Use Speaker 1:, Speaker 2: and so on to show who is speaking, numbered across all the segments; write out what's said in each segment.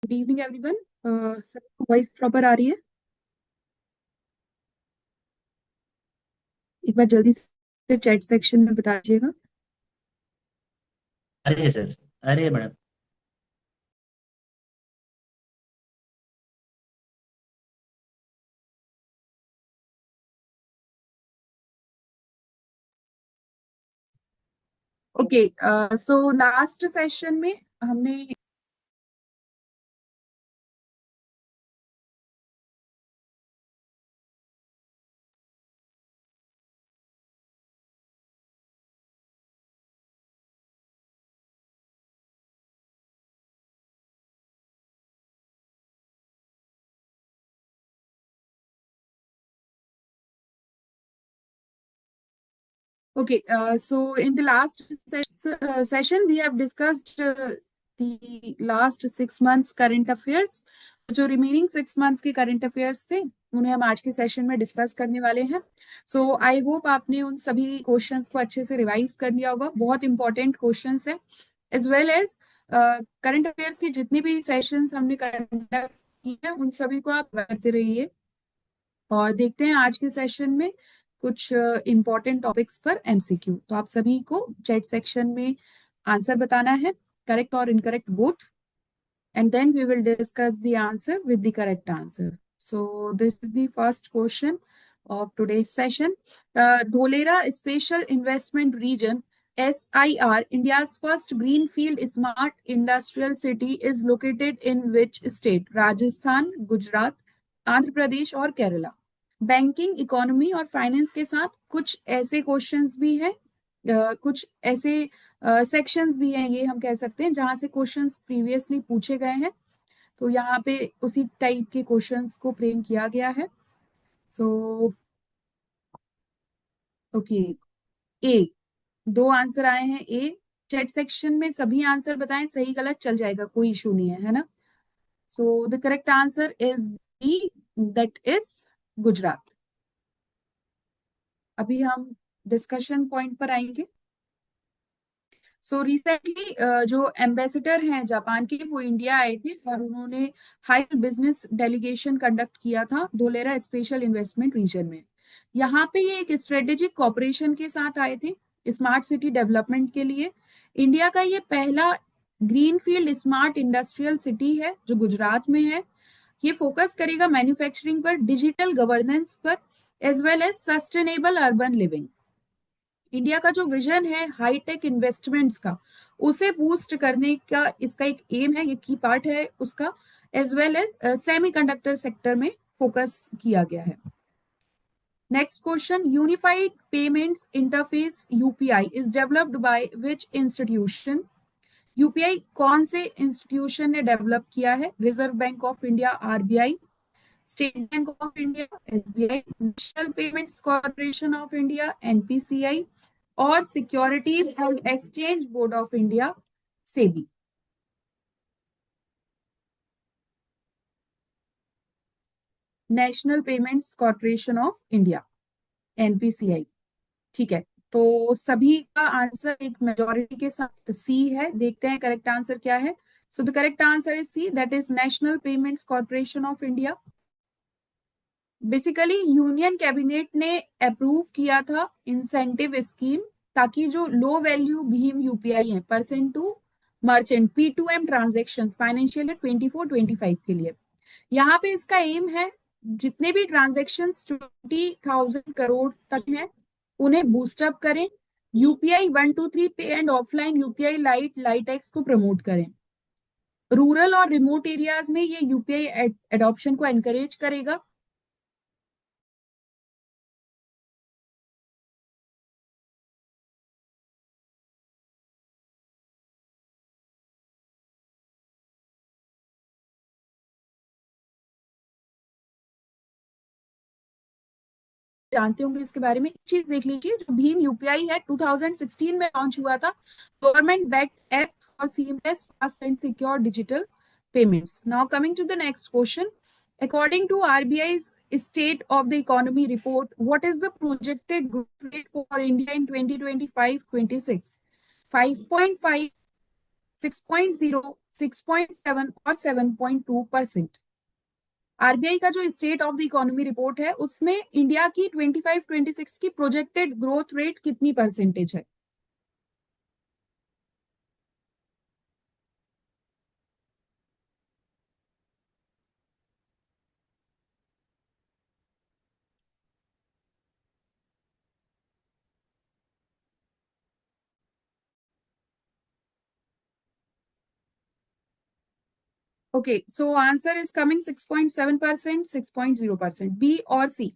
Speaker 1: Good evening everyone. Sir voice proper आ रही है? एक बार जल्दी से चैट सेक्शन में बता दीजिएगा।
Speaker 2: अरे सर। अरे madam.
Speaker 1: Okay, so last session में हमने okay, so in the last session we have discussed the last 6 months current affairs. जो रिमेनिंग 6 मंथ्स के करंट अफेयर्स थे उन्हें हम आज के सेशन में डिस्कस करने वाले हैं। सो आई होप आपने उन सभी क्वेश्चंस को अच्छे से रिवाइज कर लिया होगा। बहुत इंपॉर्टेंट क्वेश्चंस है, as well as current affairs के जितने भी सेशंस हमने कंडक्ट किए हैं उन सभी को आप करते रहिए। और देखते हैं आज के सेशन में कुछ इंपॉर्टेंट टॉपिक्स पर एमसीक्यू। तो आप सभी को चैट सेक्शन में आंसर बताना है, करेक्ट और incorrect both, and then we will discuss the answer with the correct answer. So this is the first question of today's session. Dholera Special Investment Region SIR, India's first greenfield smart industrial city, is located in which state? Rajasthan, Gujarat, Andhra Pradesh और Kerala. Banking, economy और finance के साथ कुछ ऐसे questions भी हैं, कुछ ऐसे सेक्शंस भी हैं, ये हम कह सकते हैं जहां से क्वेश्चंस प्रीवियसली पूछे गए हैं। तो यहाँ पे उसी टाइप के क्वेश्चंस को फ्रेम किया गया है। सो ओके, ए, दो आंसर आए हैं ए। चैट सेक्शन में सभी आंसर बताएं, सही गलत चल जाएगा, कोई इशू नहीं है ना। So the correct answer is B, that is Gujarat. अभी हम डिस्कशन पॉइंट पर आएंगे। सो रिसेंटली जो एम्बेसडर हैं जापान के, वो इंडिया आए थे और उन्होंने हाई बिजनेस डेलीगेशन कंडक्ट किया था धोलेरा स्पेशल इन्वेस्टमेंट रीजन में। यहाँ पे ये एक स्ट्रेटेजिक कॉपरेशन के साथ आए थे स्मार्ट सिटी डेवलपमेंट के लिए। इंडिया का ये पहला ग्रीनफील्ड स्मार्ट इंडस्ट्रियल सिटी है जो गुजरात में है। ये फोकस करेगा मैन्युफैक्चरिंग पर, डिजिटल गवर्नेंस पर, as well as sustainable urban living. India का जो विजन है हाईटेक इन्वेस्टमेंट्स का, उसे बूस्ट करने का इसका एक एम है, ये की पार्ट है उसका। As well as semiconductor sector में फोकस किया गया है। Next question, unified payments interface UPI is developed by which institution? UPI कौन से इंस्टीट्यूशन ने डेवलप किया है? Reserve bank of India RBI, state bank of India SBI, national payments corporation of India NPCI, और securities and exchange board of India SEBI. National payments corporation of India, NPCI. ठीक है, तो सभी का answer एक majority के साथ सी है। देखते हैं करेक्ट आंसर क्या है। So the correct answer is C, that is national payments corporation of India. Basically union cabinet ने अप्रूव किया था इंसेंटिव स्कीम, ताकि जो लो वैल्यू भीम यूपीआई है percent to merchant P2M transaction financial 24-25 के लिए, यहाँ पे इसका एम है जितने भी ट्रांजेक्शन 20,000 करोड़ तक हैं उन्हें बूस्टअप करें। यूपीआई 123 पे and offline UPI light x को प्रमोट करें। रूरल और रिमोट एरियाज में ये यूपीआई एडॉप्शन को एनकरेज करेगा। जानते होंगे इसके बारे में, एक चीज देख लीजिए, जो भीम यूपीआई है 2016 में लॉन्च हुआ था, government backed app for seamless fast and secure digital payments. Now coming to the next question, according to RBI state of the economy report, what is the projected growth rate for India in 2025-26? 5.5, 6.0, 6.7 और 7.2%। RBI का जो state of the economy report है उसमें India की 25-26 की projected growth rate कितनी percentage है? Okay, so answer is coming 6.7%, 6.0%. B or C?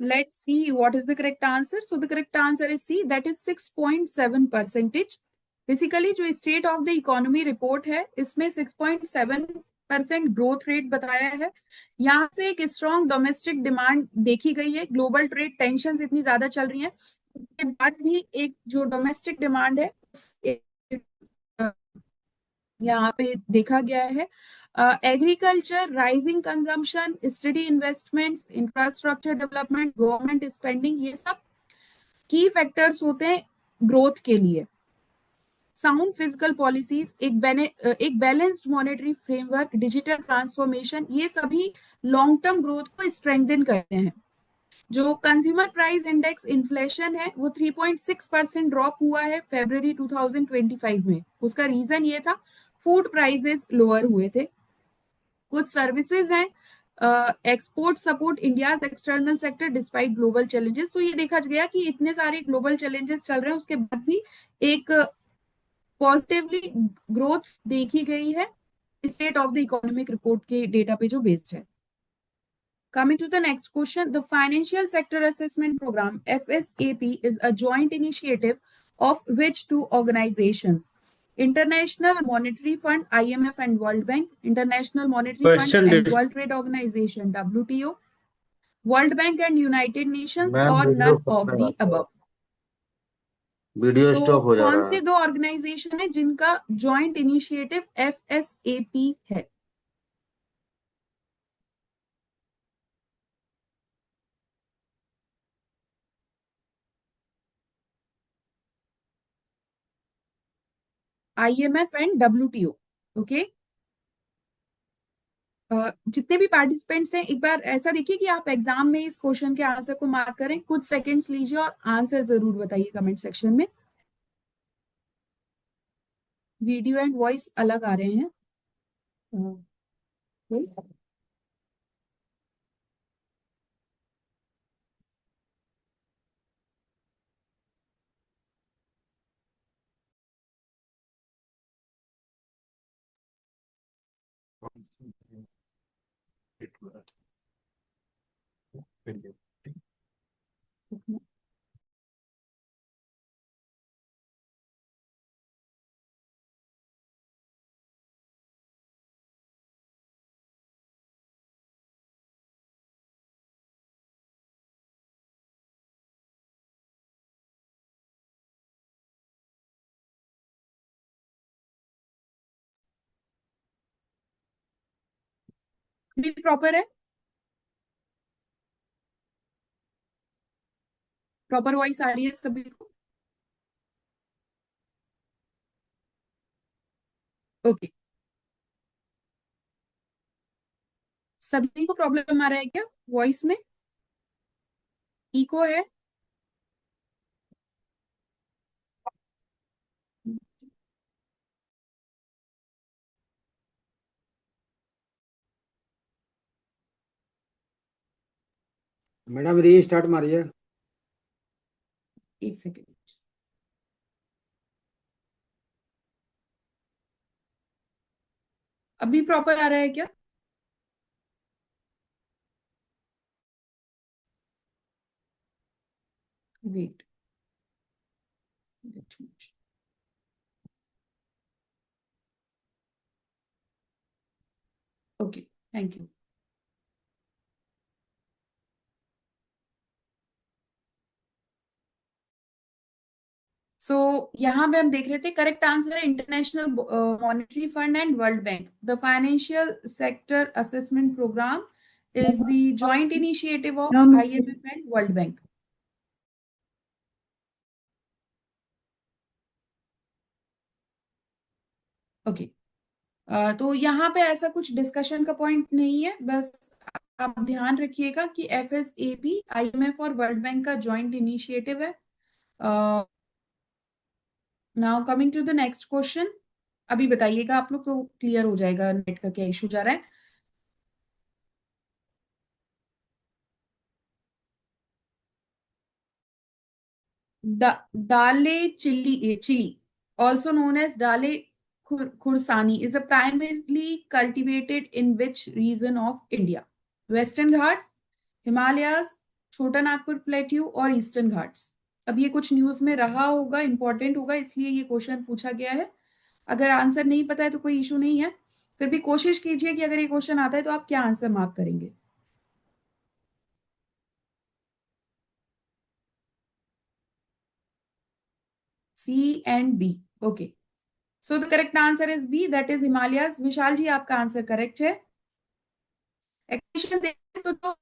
Speaker 1: Let's see what is the correct answer. So the correct answer is C, that is 6.7 percentage. Basically जो state of the economy report है इसमें 6.7% growth rate बताया है। यहाँ से एक strong domestic demand देखी गई है। ग्लोबल ट्रेड टेंशन इतनी ज्यादा चल रही है, उसके बाद भी एक जो डोमेस्टिक डिमांड है यहाँ पे देखा गया है। Agriculture, rising consumption, study investments, infrastructure development, government spending, ये सब की फैक्टर्स होते हैं ग्रोथ के लिए। साउंड फिजिकल पॉलिसीज, एक balanced monetary framework, digital transformation, ये सभी लॉन्ग टर्म ग्रोथ को स्ट्रेंथन करते हैं। जो कंज्यूमर प्राइस इंडेक्स इन्फ्लेशन है वो 3.6% ड्रॉप हुआ है फरवरी 2025 में। उसका रीजन ये था फूड प्राइसेस लोअर हुए थे। कुछ सर्विसेज हैं, export support India's external sector despite global challenges. तो ये देखा गया कि इतने सारे ग्लोबल चैलेंजेस चल रहे हैं उसके बाद भी एक पॉजिटिवली ग्रोथ देखी गई है state of the economic report के डेटा पे जो बेस्ड है। Coming to the next question, the Financial Sector Assessment Program (FSAP) is a joint initiative of which two organizations? International Monetary Fund (IMF) and World Bank, International Monetary Fund and World Trade Organization (WTO), World Bank and United Nations, or none of the above?
Speaker 2: Video stop हो जा
Speaker 1: कौन
Speaker 2: रहा
Speaker 1: से
Speaker 2: है।
Speaker 1: दो organisation है जिनका joint initiative FSAP है? IMF and WTO। ओके, जितने भी पार्टिसिपेंट्स हैं एक बार ऐसा देखिए कि आप एग्जाम में इस क्वेश्चन के आंसर को मार्क करें। कुछ सेकंड्स लीजिए और आंसर जरूर बताइए कमेंट सेक्शन में। वीडियो एंड वॉइस अलग आ रहे हैं। भी प्रॉपर है, प्रॉपर वॉइस आ रही है सभी को? ओके, सभी को प्रॉब्लम आ रहा है क्या वॉइस में? इको है?
Speaker 2: मैडम रीस्टार्ट मारिए।
Speaker 1: एक सेकेंड, अभी प्रॉपर आ रहा है क्या? Wait, okay, thank you. So यहाँ पे हम देख रहे थे करेक्ट आंसर है international monetary fund and world bank. The financial sector assessment programme is the joint initiative of IMF and world bank. Okay. तो यहाँ पे ऐसा कुछ डिस्कशन का पॉइंट नहीं है, बस आप ध्यान रखिएगा कि FSAP IMF और वर्ल्ड बैंक का जॉइंट इनिशिएटिव है। Now coming to the next question. अभी बताइएगा आप लोग तो क्लियर हो जाएगा नेट का क्या इशू जा रहा है। Dale chili, also known as Dale Khursani, is a primarily cultivated in which region of India? Western Ghats, Himalayas, छोटा नागपुर प्लेट्यू और ईस्टर्न घाट्स। अब ये कुछ न्यूज में रहा होगा, इंपॉर्टेंट होगा, इसलिए ये क्वेश्चन पूछा गया है। अगर आंसर नहीं पता है तो कोई इशू नहीं है, फिर भी कोशिश कीजिए कि अगर ये क्वेश्चन आता है तो आप क्या आंसर मार्क करेंगे। C and B. Okay, so the correct answer is B, that is Himalayas. Vishal ji आपका आंसर करेक्ट है। एक्शन देखें तो जो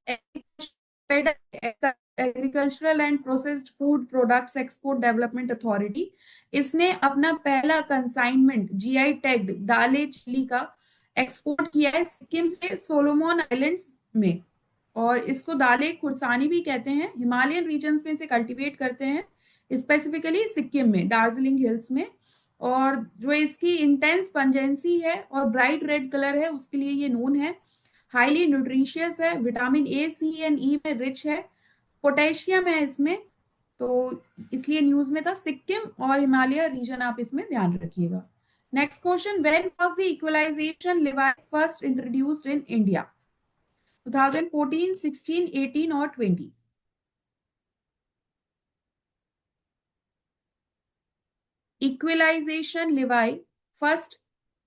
Speaker 1: agricultural and processed food products export development authority, इसने अपना पहला consignment GI tagged Dalle chilli का एक्सपोर्ट किया है सिक्किम से सोलोमन आइलैंड्स में। और इसको दाले खुरसानी भी कहते हैं। हिमालयन रीजन्स में से कल्टीवेट करते हैं, स्पेसिफिकली सिक्किम में दार्जिलिंग हिल्स में। और जो इसकी इंटेंस पंजेंसी है और ब्राइट रेड कलर है उसके लिए ये नोन है। हाईली न्यूट्रिशियस है, विटामिन ए सी एंड ई में रिच है, पोटेशियम है इसमें। तो इसलिए न्यूज में था। सिक्किम और हिमालय रीजन आप इसमें ध्यान रखिएगा। Next question, when was the equalisation levy first introduced in India? 2014, 16, 18 और 20? इक्वलाइजेशन लेवी फर्स्ट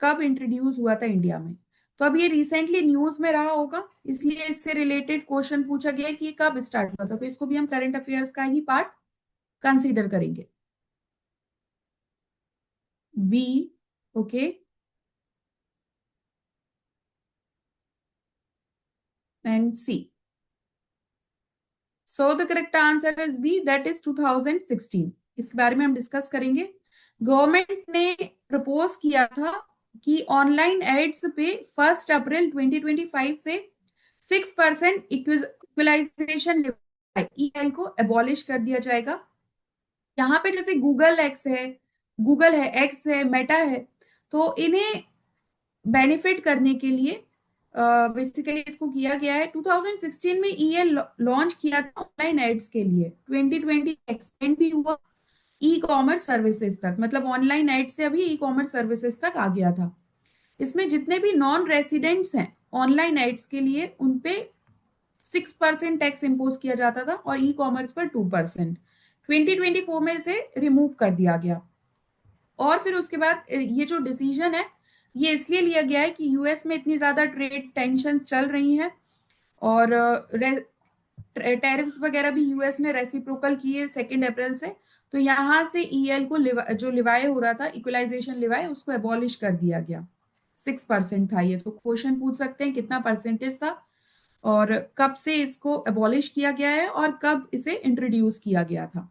Speaker 1: कब इंट्रोड्यूस हुआ था इंडिया में? तो अब ये रिसेंटली न्यूज में रहा होगा, इसलिए इससे रिलेटेड क्वेश्चन पूछा गया है कि ये कब स्टार्ट हुआ था। तो इसको भी हम करंट अफेयर्स का ही पार्ट कंसीडर करेंगे। B. Okay, and C. So the correct answer is B, that is 2016। इसके बारे में हम डिस्कस करेंगे। गवर्नमेंट ने प्रपोज किया था कि ऑनलाइन एड्स पे 1 अप्रैल 2025 से 6% इक्वलाइजेशन ईएल को एबॉलिश कर दिया जाएगा। यहाँ पे जैसे गूगल एक्स है, गूगल है, एक्स है, मेटा है, तो इन्हें बेनिफिट करने के लिए बेसिकली इसको किया गया है। 2016 में ईएल लॉन्च किया था ऑनलाइन एड्स के लिए। 2020 एक्सटेंड भी हुआ ई कॉमर्स सर्विसेज तक, मतलब ऑनलाइन एड से अभी ई कॉमर्स सर्विसेज तक आ गया था। इसमें जितने भी नॉन रेसिडेंट्स हैं ऑनलाइन एड्स के लिए उनपे 6% टैक्स इम्पोज किया जाता था और ई कॉमर्स पर 2%। 2024 में इसे रिमूव कर दिया गया। और फिर उसके बाद ये जो डिसीजन है ये इसलिए लिया गया है कि यूएस में इतनी ज्यादा ट्रेड टेंशन चल रही हैं और टैरिफ्स वगैरह भी यूएस ने रेसिप्रोकल किए 2 अप्रैल से। तो यहाँ से ईएल को जो लिवाए हो रहा था, इक्वलाइजेशन लिवाए, उसको एबॉलिश कर दिया गया। 6% था ये। तो क्वेश्चन पूछ सकते हैं कितना परसेंटेज था और कब से इसको एबॉलिश किया गया है और कब इसे इंट्रोड्यूस किया गया था।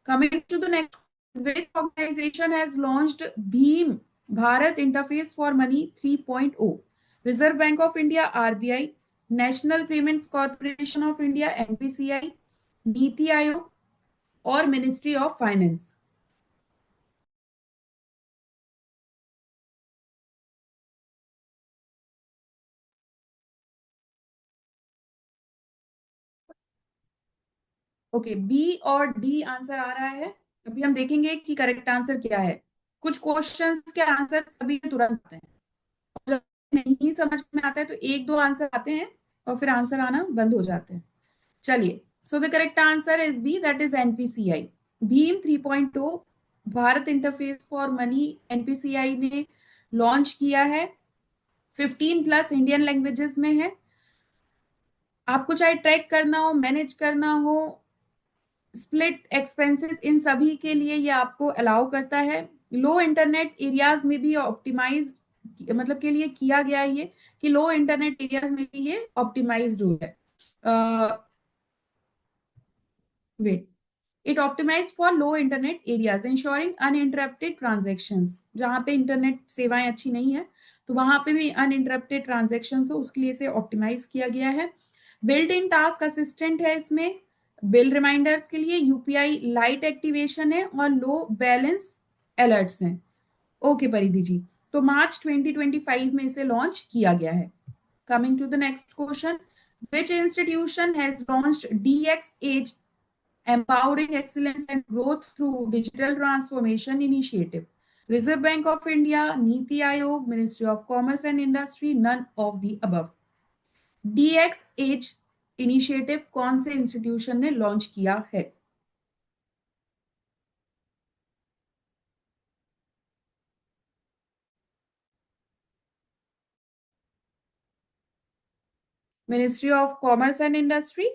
Speaker 1: Coming to the next, which organization has launched Bheem Bharat Interface for Money 3.0? Reserve Bank of India RBI, National Payments Corporation of India NPCI, Niti Aayog और ministry of finance. Okay, B और डी आंसर आ रहा है। अभी हम देखेंगे कि correct answer क्या है। कुछ क्वेश्चंस के आंसर सभी तुरंत आते हैं, जब नहीं समझ में आता है तो एक दो आंसर आते हैं और फिर आंसर आना बंद हो जाते हैं। चलिए, so the correct answer is B, that is NPCI. भीम 3.0 Bharat interface for money NPCI ने लॉन्च किया है। 15+ इंडियन लैंग्वेजेस में है। आपको चाहे ट्रैक करना हो, मैनेज करना हो, स्प्लिट एक्सपेंसेस, इन सभी के लिए ये आपको अलाउ करता है। लो इंटरनेट एरियाज में भी ऑप्टिमाइज, मतलब के लिए किया गया है ये, कि लो इंटरनेट एरियाज में भी ये ऑप्टिमाइज्ड हुआ है। Wait, it optimise for low internet areas ensuring uninterrupted transactions, जहाँ पे इंटरनेट सेवाएं अच्छी नहीं है तो वहां पे भी अनइंटरप्टेड ट्रांजेक्शन हो, उसके लिए इसे ऑप्टिमाइज किया गया है। बिल्ट इन टास्क असिस्टेंट है इसमें, बिल रिमाइंडर्स के लिए, यूपीआई लाइट एक्टिवेशन है और लो बैलेंस अलर्ट्स हैं। ओके परिधि जी, तो मार्च 2025 में इसे लॉन्च किया गया है। Coming to the next question, which institution has launched DX as empowering excellence and growth through digital transformation initiative? Reserve Bank of India, Niti Aayog, Ministry of Commerce and Industry, none of the above. DXH initiative कौन से institution ने launch किया है? Ministry of commerce and industry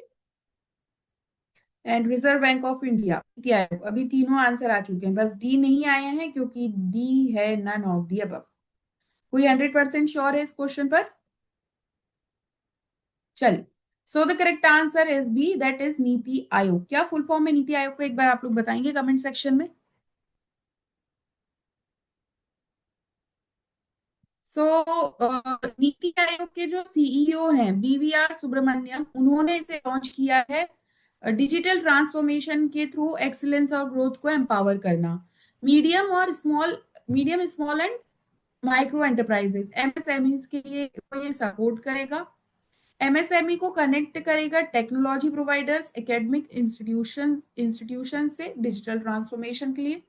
Speaker 1: and reserve bank of India, NITI Aayog. अभी तीनों answer आ चुके हैं, बस डी नहीं आए हैं क्योंकि डी है नन ऑफ दी अबव। कोई 100% श्योर है इस क्वेश्चन पर? चलिए, so the correct answer is B, that is Niti Aayog. क्या फुल फॉर्म है नीति आयोग को, एक बार आप लोग बताएंगे कमेंट सेक्शन में। सो नीति आयोग के जो सीईओ हैं बीवीआर सुब्रमण्यम, उन्होंने इसे लॉन्च किया है डिजिटल ट्रांसफॉर्मेशन के थ्रू एक्सीलेंस और ग्रोथ को एम्पावर करना। Medium small and micro enterprises MSME के लिए तो ये सपोर्ट करेगा। एमएसएमई को कनेक्ट करेगा टेक्नोलॉजी प्रोवाइडर्स, एकेडमिक इंस्टीट्यूशन से डिजिटल ट्रांसफॉर्मेशन के लिए।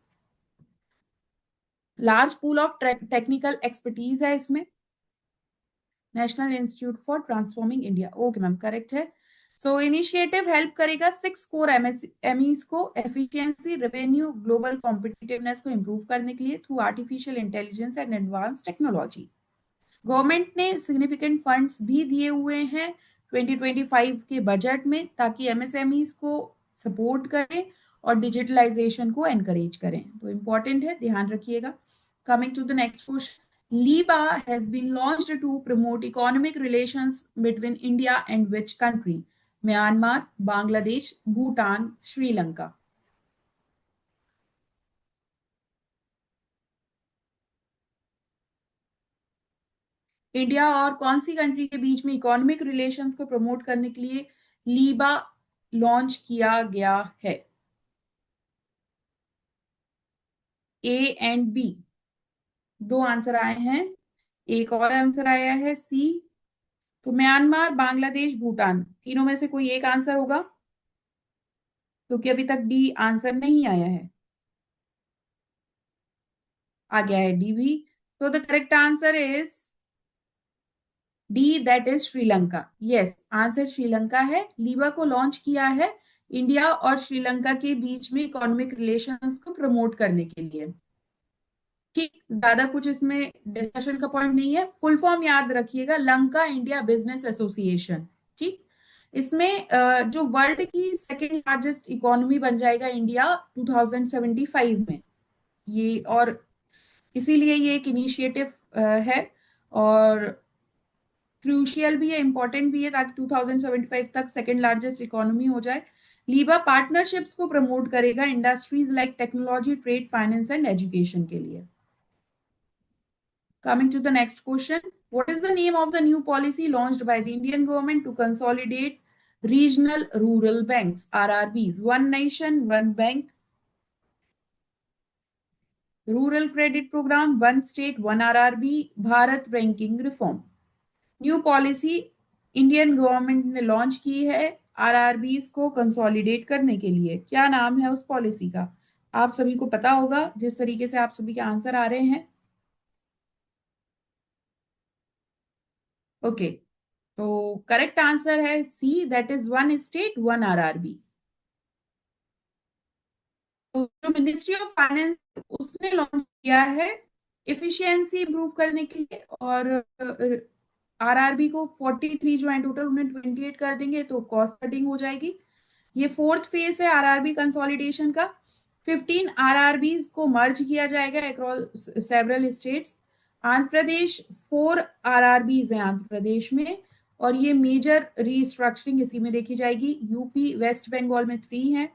Speaker 1: Large pool of technical expertise है इसमें। National institute for transforming India, okay ma'am correct है। सो इनिशिएटिव हेल्प करेगा 6 कोर एमएसएमईज को एफिशिएंसी, रेवेन्यू, ग्लोबल कॉम्पिटिटिवनेस को इंप्रूव करने के लिए through artificial intelligence and advance technology. Government ने सिग्निफिकेंट फंड्स भी दिए हुए हैं 2025 के बजट में, ताकि एमएसएमईज को सपोर्ट करें और डिजिटलाइजेशन को एनकरेज करें, तो इंपॉर्टेंट है, ध्यान रखिएगा। Coming to the next question, Leeba has been launched to promote economic relations between India and which country? Myanmar, Bangladesh, Bhutan, Sri Lanka. India और कौन सी कंट्री के बीच में इकोनॉमिक रिलेशंस को प्रमोट करने के लिए लीबा लॉन्च किया गया है? ए एंड बी, दो आंसर आए हैं, एक और आंसर आया है सी। तो म्यांमार, बांग्लादेश, भूटान, तीनों में से कोई एक आंसर होगा, क्योंकि अभी तक डी आंसर नहीं आया है। आ गया है डी भी, तो the correct answer is D, that is Sri Lanka. Yes, answer Sri Lanka है। लीबा को लॉन्च किया है इंडिया और श्रीलंका के बीच में इकोनॉमिक रिलेशंस को प्रमोट करने के लिए। ठीक, ज्यादा कुछ इसमें डिस्कशन का पॉइंट नहीं है। फुल फॉर्म याद रखिएगा, लंका इंडिया बिजनेस एसोसिएशन। ठीक, इसमें जो वर्ल्ड की सेकेंड लार्जेस्ट इकोनॉमी बन जाएगा इंडिया 2075 में, ये, और इसीलिए ये एक इनिशिएटिव है और क्रूशियल भी है, इंपॉर्टेंट भी है, ताकि 2075 तक सेकेंड लार्जेस्ट इकोनॉमी हो जाए। लीबा पार्टनरशिप्स को प्रमोट करेगा industries like technology, trade, finance and education के लिए। Coming to the next question, what is the name of the new policy launched by the Indian government to consolidate regional rural banks, RRBs? One nation, one bank, rural credit program, one state, one RRB, Bharat banking reform. New policy Indian government ने launch की है RRBs को consolidate करने के लिए। क्या नाम है उस पॉलिसी का? आप सभी को पता होगा जिस तरीके से आप सभी के आंसर आ रहे हैं। ओके, तो करेक्ट आंसर है C, that is one state one RRB. तो जो मिनिस्ट्री ऑफ फाइनेंस उसने लॉन्च किया है इफिशियंसी इंप्रूव करने के लिए, और आरआरबी को 43 जो है टोटल, उन्हें 28 कर देंगे तो कॉस्ट कटिंग हो जाएगी। ये फोर्थ फेज है आरआरबी कंसोलिडेशन का। 15 आरआरबी को मर्ज किया जाएगा across several states. Andhra Pradesh 4 RRB हैं आंध्र प्रदेश में, और ये मेजर रीस्ट्रक्चरिंग इसी में देखी जाएगी। यूपी, वेस्ट बंगाल में 3 हैं,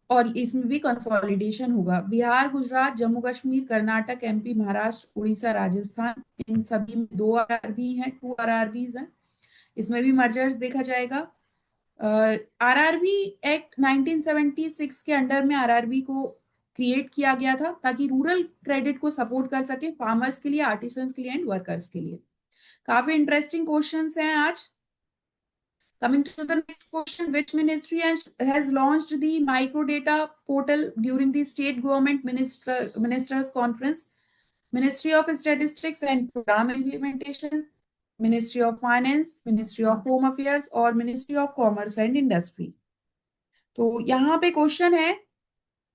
Speaker 1: और इसमें भी कंसोलिडेशन होगा। बिहार, गुजरात, जम्मू कश्मीर, कर्नाटक, एमपी, महाराष्ट्र, उड़ीसा, राजस्थान, इन सभी में 2 आरआरबी हैं, 2 आरआरबीज हैं। इसमें भी मर्जर्स देखा जाएगा। आरआरबी एक्ट 1976 के अंडर में आरआरबी को क्रिएट किया गया था ताकि रूरल क्रेडिट को सपोर्ट कर सके, फार्मर्स के लिए, आर्टिसंस के लिए एंड वर्कर्स के लिए। काफी इंटरेस्टिंग क्वेश्चंस हैं आज। Coming to the next question, which ministry has launched the microdata portal during the state government ministers conference? Ministry of Statistics and Program Implementation, Ministry of Finance, Ministry of Home Affairs और Ministry of Commerce and Industry। तो यहाँ पे question है,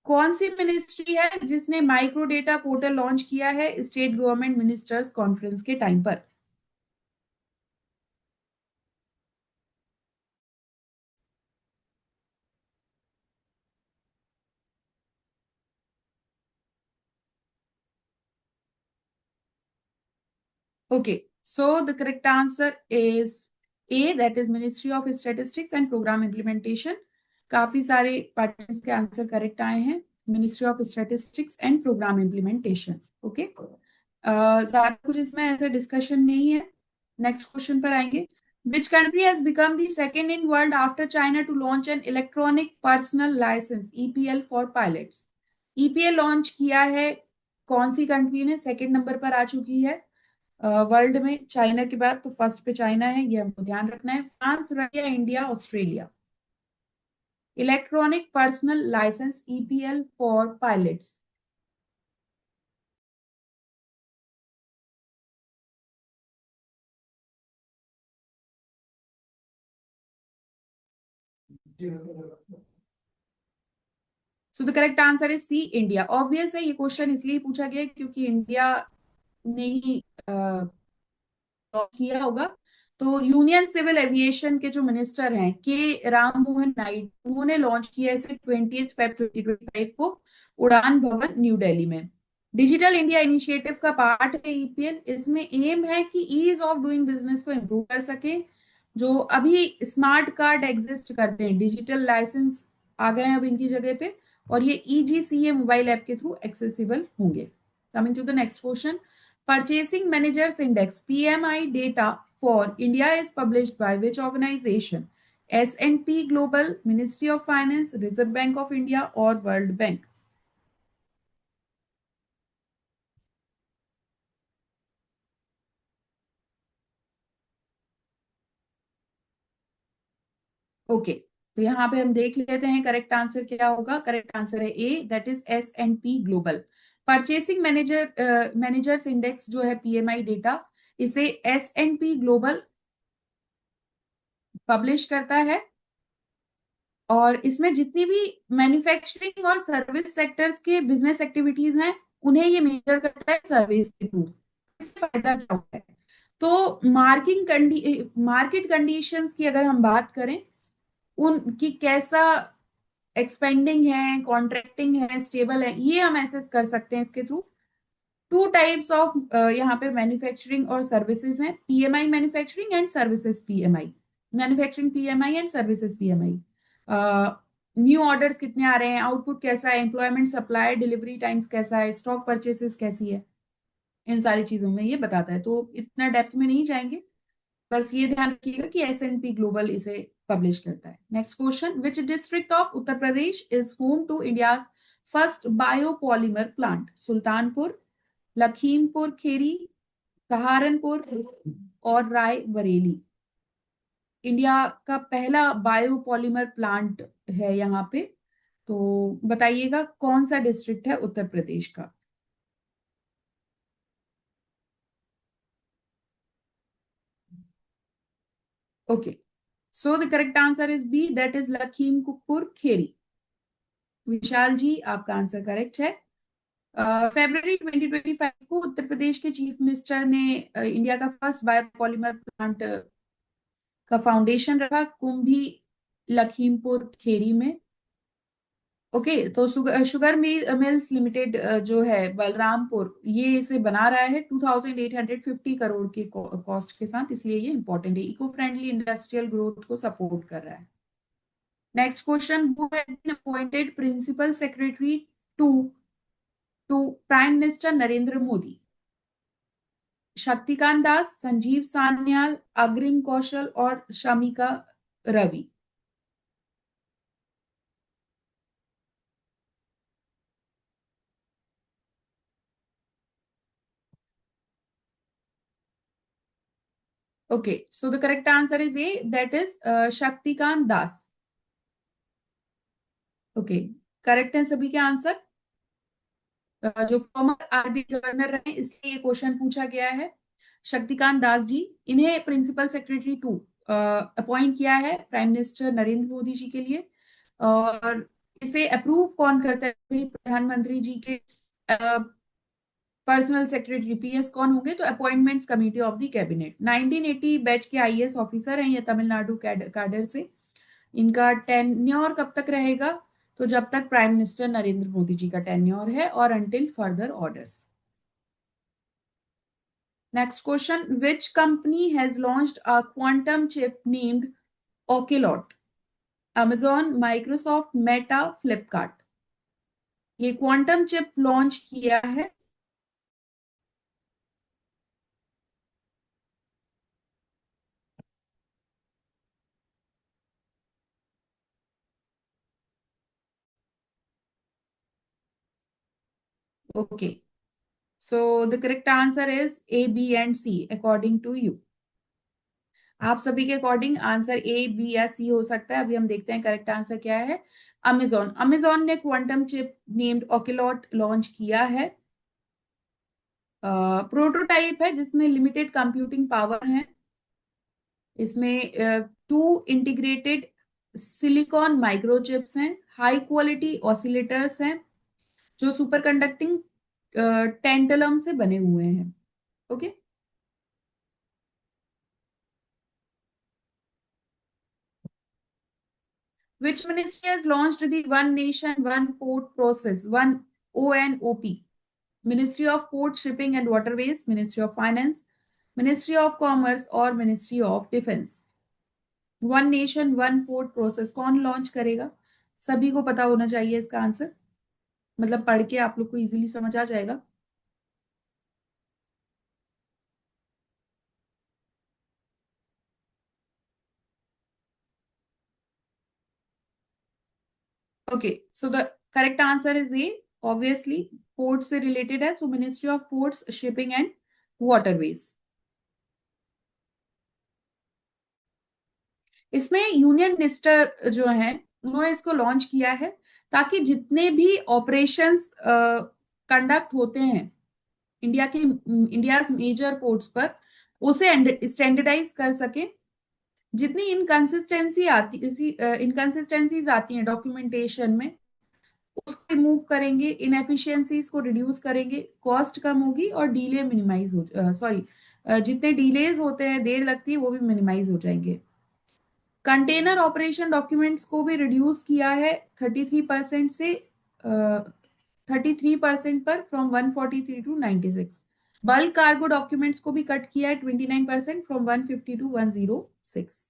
Speaker 1: कौन सी ministry है जिसने micro data portal launch किया है स्टेट गवर्नमेंट मिनिस्टर्स कॉन्फ्रेंस के टाइम पर? Okay, so the correct answer is A, that is Ministry of Statistics and Program Implementation। काफी सारे पार्टिसिपेंट्स के आंसर करेक्ट आए हैं, ministry of statistics and programme implementation. Okay, ज्यादा कुछ इसमें ऐसा डिस्कशन नहीं है। नेक्स्ट क्वेश्चन पर आएंगे। Which country has become the second in world after China to launch an electronic personal license EPL for pilots? EPL launch किया है कौन सी कंट्री ने? सेकंड नंबर पर आ चुकी है वर्ल्ड में, चाइना के बाद तो फर्स्ट पे चाइना है, ये हमको ध्यान रखना है। France, Russia, India, Australia. Electronic personal licence EPL for pilots. So the correct answer is C, India. Obvious है, ये क्वेश्चन इसलिए पूछा गया क्योंकि इंडिया ने ही किया होगा। तो यूनियन सिविल एविएशन के जो मिनिस्टर हैं के राम मोहन नायडू, उन्होंने लॉन्च किया इसे 20 फेब 2025 को उड़ान भवन न्यू दिल्ली में। डिजिटल इंडिया इनिशिएटिव का पार्ट है EPL। इसमें एम है कि ईज ऑफ डूइंग बिजनेस को इम्प्रूव कर सके। जो अभी स्मार्ट कार्ड एग्जिस्ट करते हैं, डिजिटल लाइसेंस आ गए हैं अब इनकी जगह पे, और ये EGCA मोबाइल ऐप के थ्रू एक्सेसिबल होंगे। Coming to the next question, Purchasing Managers Index PMI data for India is published by which organization? S&P Global, Ministry of Finance, Reserve Bank of India or World Bank? Okay, तो यहाँ पे हम देख लेते हैं correct answer क्या होगा। Correct answer है A, that is S&P global. Purchasing managers index जो है PMI डेटा, इसे S&P ग्लोबल पब्लिश करता है और इसमें जितनी भी मैन्युफैक्चरिंग और सर्विस सेक्टर्स के बिजनेस एक्टिविटीज हैं उन्हें ये मेजर करता है सर्विस के थ्रू। इससे फायदा क्या होता है? तो मार्केट कंडीशंस की अगर हम बात करें, उनकी कैसा एक्सपेंडिंग है, कॉन्ट्रैक्टिंग है, स्टेबल है, ये हम एसेस कर सकते हैं इसके थ्रू। टू टाइप्स ऑफ यहाँ पे मैन्युफैक्चरिंग और सर्विसेज हैं, PMI manufacturing and services PMI। Manufacturing PMI and services PMI। New orders कितने आ रहे हैं, आउटपुट कैसा है, एम्प्लॉयमेंट, सप्लाई, डिलीवरी टाइम्स कैसा है, स्टॉक परचेसेस कैसी है, इन सारी चीजों में ये बताता है। तो इतना डेप्थ में नहीं जाएंगे, बस ये ध्यान रखिएगा कि S&P ग्लोबल इसे पब्लिश करता है। Next question, which district of Uttar Pradesh is home to India first biopolymer plant? Sultanpur, Lakhimpur Kheri, Saharanpur और रायबरेली। इंडिया का पहला बायोपॉलीमर प्लांट है यहाँ पे, तो बताइएगा कौन सा डिस्ट्रिक्ट है उत्तर प्रदेश का? Okay, so the correct answer is B, that is Lakhimpur Kheri. Vishal ji, आपका आंसर करेक्ट है। February 2025 को उत्तर प्रदेश के चीफ मिनिस्टर ने इंडिया का फर्स्ट बायोपॉलीमर प्लांट का फाउंडेशन रखा कुंभी लखीमपुर खेरी में। ओके, तो शुगर मिल्स लिमिटेड जो है बलरामपुर, ये इसे बना रहा है 2850 करोड़ के कॉस्ट के साथ, इसलिए ये इंपॉर्टेंट है, इको फ्रेंडली इंडस्ट्रियल ग्रोथ को सपोर्ट कर रहा है। Next question, who has been appointed principal secretary to Prime Minister Narendra Modi? Shaktikanta Das, Sanjeev Sanyal, Agrim Kaushal और Shamika Ravi? Okay, so the correct answer is A, that is Shaktikanta Das. Okay, correct है सभी के आंसर. जो फॉर्मर आरबीआई गवर्नर रहे इसलिए ये क्वेश्चन पूछा गया है. शक्तिकांत दास जी, इन्हें प्रिंसिपल सेक्रेटरी टू अपॉइंट किया है प्राइम मिनिस्टर नरेंद्र मोदी जी के लिए. और इसे अप्रूव कौन करता है? प्रधानमंत्री जी के पर्सनल सेक्रेटरी पीएस कौन होंगे? तो appointments committee of the cabinet. 1980 batch के आईएएस ऑफिसर हैं ये, तमिलनाडु कैडर से. इनका टेन्योर कब तक रहेगा? तो जब तक प्राइम मिनिस्टर नरेंद्र मोदी जी का टेन्योर है और until further orders. Next question, which company has launched a quantum chip named Ocelot? Amazon, Microsoft, Meta, Flipkart? ये क्वांटम चिप लॉन्च किया है. Okay, so the correct answer is A, B and C according to you. आप सभी के according answer ए, B या सी हो सकता है. अभी हम देखते हैं करेक्ट आंसर क्या है. अमेजॉन ने क्वांटम चिप नेम्ड ओकेलॉट लॉन्च किया है. प्रोटोटाइप है जिसमें लिमिटेड कंप्यूटिंग पावर है. इसमें 2 इंटीग्रेटेड सिलिकॉन माइक्रोचिप्स हैं, हाई क्वालिटी ऑसिलेटर्स हैं जो सुपर कंडक्टिंग टेंटलम से बने हुए हैं. Okay, which ministry has launched the One Nation, One Port process, one ONOP? Ministry of Port, Shipping and Waterways, Ministry of Finance, Ministry of Commerce और Ministry of Defense? One nation one port process कौन launch करेगा? सभी को पता होना चाहिए इसका answer, मतलब पढ़ के आप लोग को इजीली समझ आ जाएगा. Okay, so the correct answer is A, obviously port से रिलेटेड है, सो ministry of ports, shipping and waterways. इसमें यूनियन मिनिस्टर जो हैं उन्होंने इसको लॉन्च किया है ताकि जितने भी ऑपरेशंस कंडक्ट होते हैं इंडिया मेजर पोर्ट्स पर उसे स्टैंडर्डाइज कर सके. जितनी इनकंसिस्टेंसीज आती हैं डॉक्यूमेंटेशन में उसको रिमूव करेंगे, इनएफिशिएंसीज को रिड्यूस करेंगे, कॉस्ट कम होगी और डिले मिनिमाइज हो, सॉरी, जितने डिलेज होते हैं, देर लगती है, वो भी मिनिमाइज हो जाएंगे. कंटेनर ऑपरेशन डॉक्यूमेंट्स को भी रिड्यूस किया है 33% से 33% पर, from 143 to 96. Bulk cargo documents को भी कट किया है 29% from 150 to 106.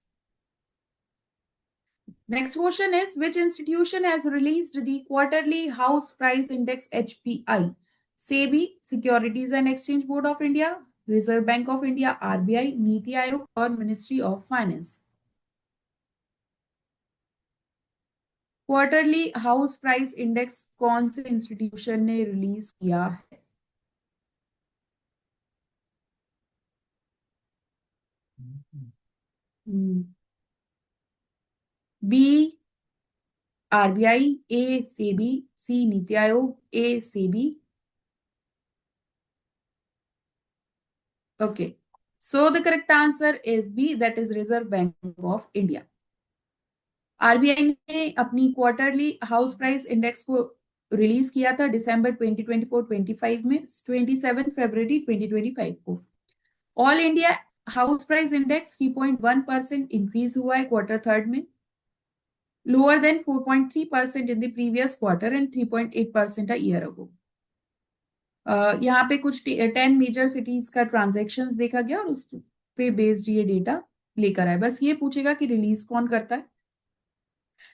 Speaker 1: Next question is, which institution has released the quarterly house price index HPI? SEBI, Securities and Exchange Board of India, Reserve Bank of India, RBI, नीति आयोग और Ministry of Finance? Quarterly house price index कौन से institution ने release किया है? B RBI, A SEBI, C NITI Aayog, A SEBI. Okay, so the correct answer is B, that is reserve bank of India. RBI ने अपनी quarterly house price index को release किया था दिसंबर 2024-25 में, 27 फरवरी 2025 को. All India house price index 3.1% increase हुआ है क्वार्टर थर्ड में, lower than 4.3% in the previous quarter and 3.8% a year ago. यहाँ पे कुछ 10 मेजर सिटीज का ट्रांजैक्शंस देखा गया और उस पे बेस्ड ये डेटा लेकर आए. बस ये पूछेगा कि रिलीज कौन करता है.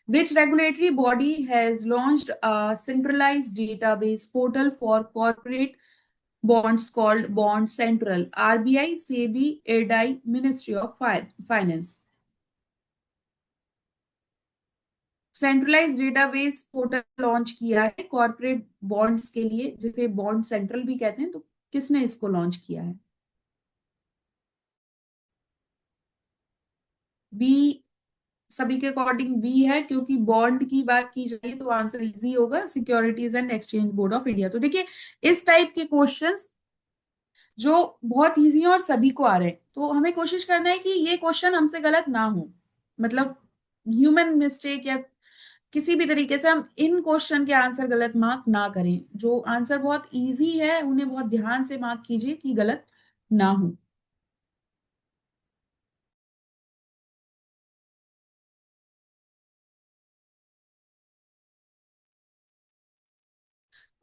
Speaker 1: Which regulatory body has launched a centralized database portal for corporate bonds called Bond Central? RBI, SEBI, EDI, Ministry of Finance. Centralised database portal launch किया है कॉर्पोरेट बॉन्ड्स के लिए, जिसे बॉन्ड सेंट्रल भी कहते हैं, तो किसने इसको लॉन्च किया है? बी, सभी के अकॉर्डिंग बी है, क्योंकि बॉन्ड की बात की जाए तो आंसर इजी होगा, securities and exchange board of India. तो देखिए, इस टाइप के क्वेश्चंस जो बहुत इजी हैं और सभी को आ रहे हैं, तो हमें कोशिश करना है कि ये क्वेश्चन हमसे गलत ना हो, मतलब ह्यूमन मिस्टेक या किसी भी तरीके से हम इन क्वेश्चन के आंसर गलत मार्क ना करें। जो आंसर बहुत इजी है उन्हें बहुत ध्यान से मार्क कीजिए कि गलत ना हो।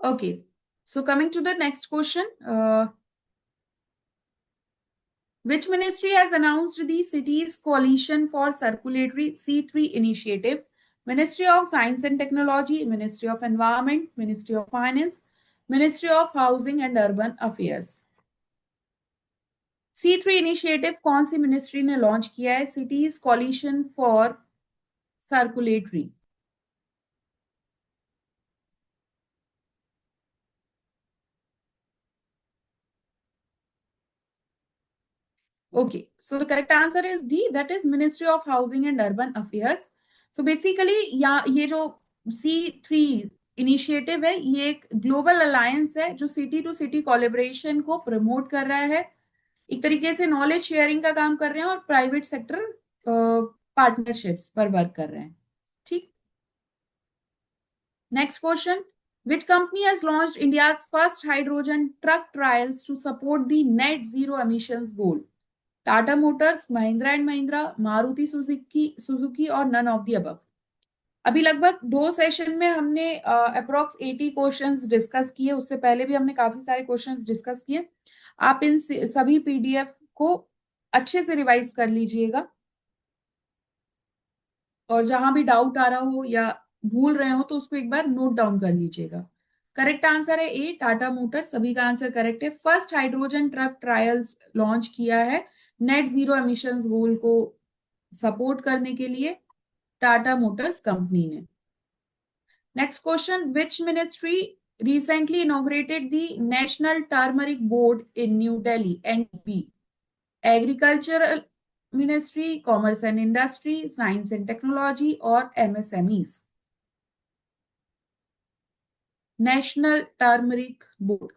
Speaker 1: Okay, so coming to the next question, which ministry has announced the city's coalition for circulatory C3 initiative? Ministry of Science and Technology, Ministry of Environment, Ministry of Finance, Ministry of Housing and Urban Affairs. C3 initiative कौन सी ministry ने launch किया है? Cities coalition for circulatory. Okay, so the correct answer is D, that is ministry of housing and urban affairs. So basically या ये जो C3 initiative है, ये एक ग्लोबल अलायंस है जो सिटी टू सिटी कोलैबोरेशन को प्रमोट कर रहा है, एक तरीके से नॉलेज शेयरिंग का काम कर रहे हैं और प्राइवेट सेक्टर पार्टनरशिप्स पर वर्क कर रहे हैं। ठीक, next question. Which company has launched India's first hydrogen truck trials to support the net zero emissions goal? Tata Motors, Mahindra and Mahindra, Maruti Suzuki और none of the above. अभी लगभग 2 session में हमने approx 80 questions discuss किए, उससे पहले भी हमने काफी सारे क्वेश्चंस डिस्कस किए। आप इन सभी पीडीएफ को अच्छे से रिवाइज कर लीजिएगा, और जहां भी डाउट आ रहा हो या भूल रहे हो तो उसको एक बार नोट डाउन कर लीजिएगा। करेक्ट आंसर है ए, टाटा मोटर। सभी का आंसर करेक्ट है। First hydrogen truck trials launch किया है नेट जीरो एमिशंस गोल को सपोर्ट करने के लिए टाटा मोटर्स कंपनी ने। Next question, which ministry recently inaugurated the National Turmeric Board in New Delhi, NTB? Agricultural Ministry, Commerce and Industry, Science and Technology और MSMEs? National turmeric board.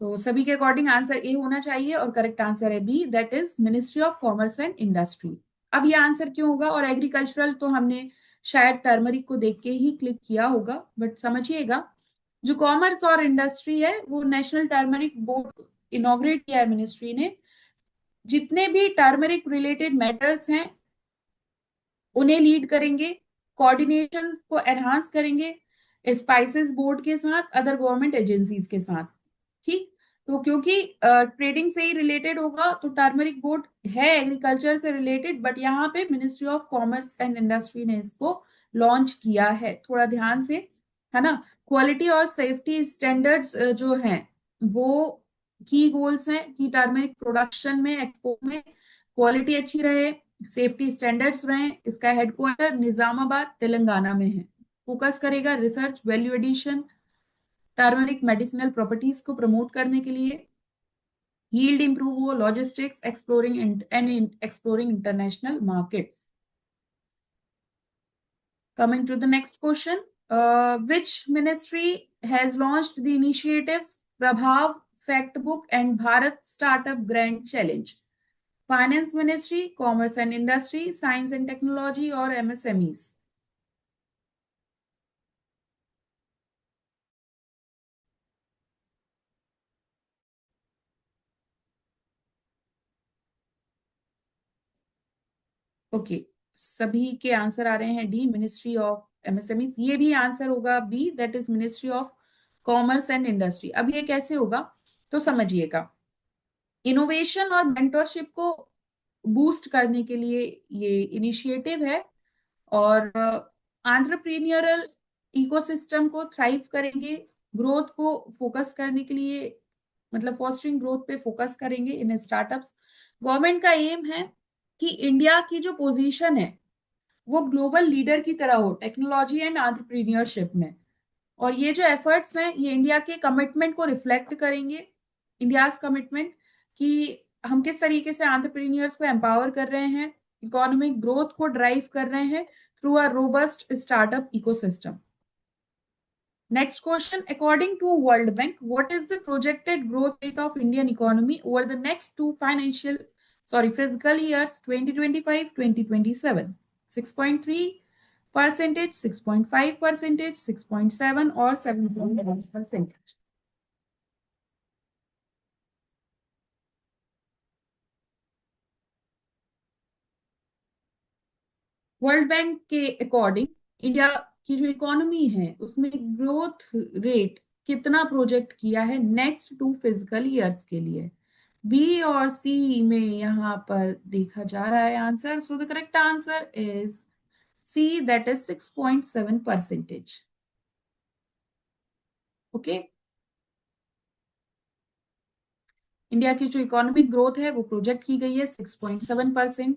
Speaker 1: तो सभी के according answer A होना चाहिए और correct answer है B, that is ministry of commerce and industry. अब ये आंसर क्यों होगा? और एग्रीकल्चरल तो हमने शायद टर्मरिक को देख के ही क्लिक किया होगा, बट समझिएगा, जो कॉमर्स और इंडस्ट्री है वो नेशनल टर्मरिक बोर्ड इनॉग्रेट किया है मिनिस्ट्री ने। जितने भी टर्मरिक रिलेटेड मैटर्स हैं उन्हें लीड करेंगे, कोऑर्डिनेशन को एनहांस करेंगे स्पाइसेस बोर्ड के साथ, अदर गवर्नमेंट एजेंसीज के साथ। ठीक, तो क्योंकि ट्रेडिंग से ही रिलेटेड होगा तो टर्मरिक बोर्ड है एग्रीकल्चर से रिलेटेड, बट यहाँ पे ministry of commerce and industry ने इसको लॉन्च किया है। थोड़ा ध्यान से, है ना। क्वालिटी और सेफ्टी स्टैंडर्ड्स जो हैं वो की गोल्स हैं कि टर्मरिक प्रोडक्शन में, एक्सपोर्ट में क्वालिटी अच्छी रहे, सेफ्टी स्टैंडर्ड्स रहे। इसका हेडक्वार्टर निजामाबाद तेलंगाना में है। फोकस करेगा research, value addition, turmeric medicinal properties को प्रमोट करने के लिए, यील्ड इंप्रूव हो, logistics, exploring international markets. Coming to the next question, which ministry has launched the initiatives Prabhav, Factbook and Bharat Startup Grand Challenge? Finance Ministry, Commerce and Industry, Science and Technology और MSMEs? Okay, सभी के answer आ रहे हैं D, ministry of MSMEs। ये भी answer होगा B, that is ministry of commerce and industry. अब ये कैसे होगा तो समझिएगा। इनोवेशन और मेंटरशिप को बूस्ट करने के लिए ये इनिशिएटिव है, और एंटरप्रेन्योरल इकोसिस्टम को थ्राइव करेंगे, ग्रोथ को फोकस करने के लिए, मतलब फॉस्टरिंग ग्रोथ पे फोकस करेंगे इन स्टार्टअप्स। गवर्नमेंट का एम है कि इंडिया की जो पोजीशन है वो ग्लोबल लीडर की तरह हो टेक्नोलॉजी एंड एंटरप्रेन्योरशिप में। और ये जो एफर्ट्स हैं ये इंडिया के कमिटमेंट को रिफ्लेक्ट करेंगे, इंडियाज कमिटमेंट, कि हम किस तरीके से एंटरप्रेन्योर्स को एम्पावर कर रहे हैं, इकोनॉमिक ग्रोथ को ड्राइव कर रहे हैं through a robust startup ecosystem. Next question, according to World Bank, what is the projected growth rate of Indian economy over the next two fiscal years 2025, 2027? 6.3%, 6.5%, 6.7 or 7.1%? World bank के according India की जो economy है उसमें growth rate कितना project किया है next to physical years के लिए? बी और सी में यहाँ पर देखा जा रहा है answer. So the correct answer is C, that is 6.7%। Okay, India की जो इकोनॉमिक ग्रोथ है वो प्रोजेक्ट की गई है 6.7%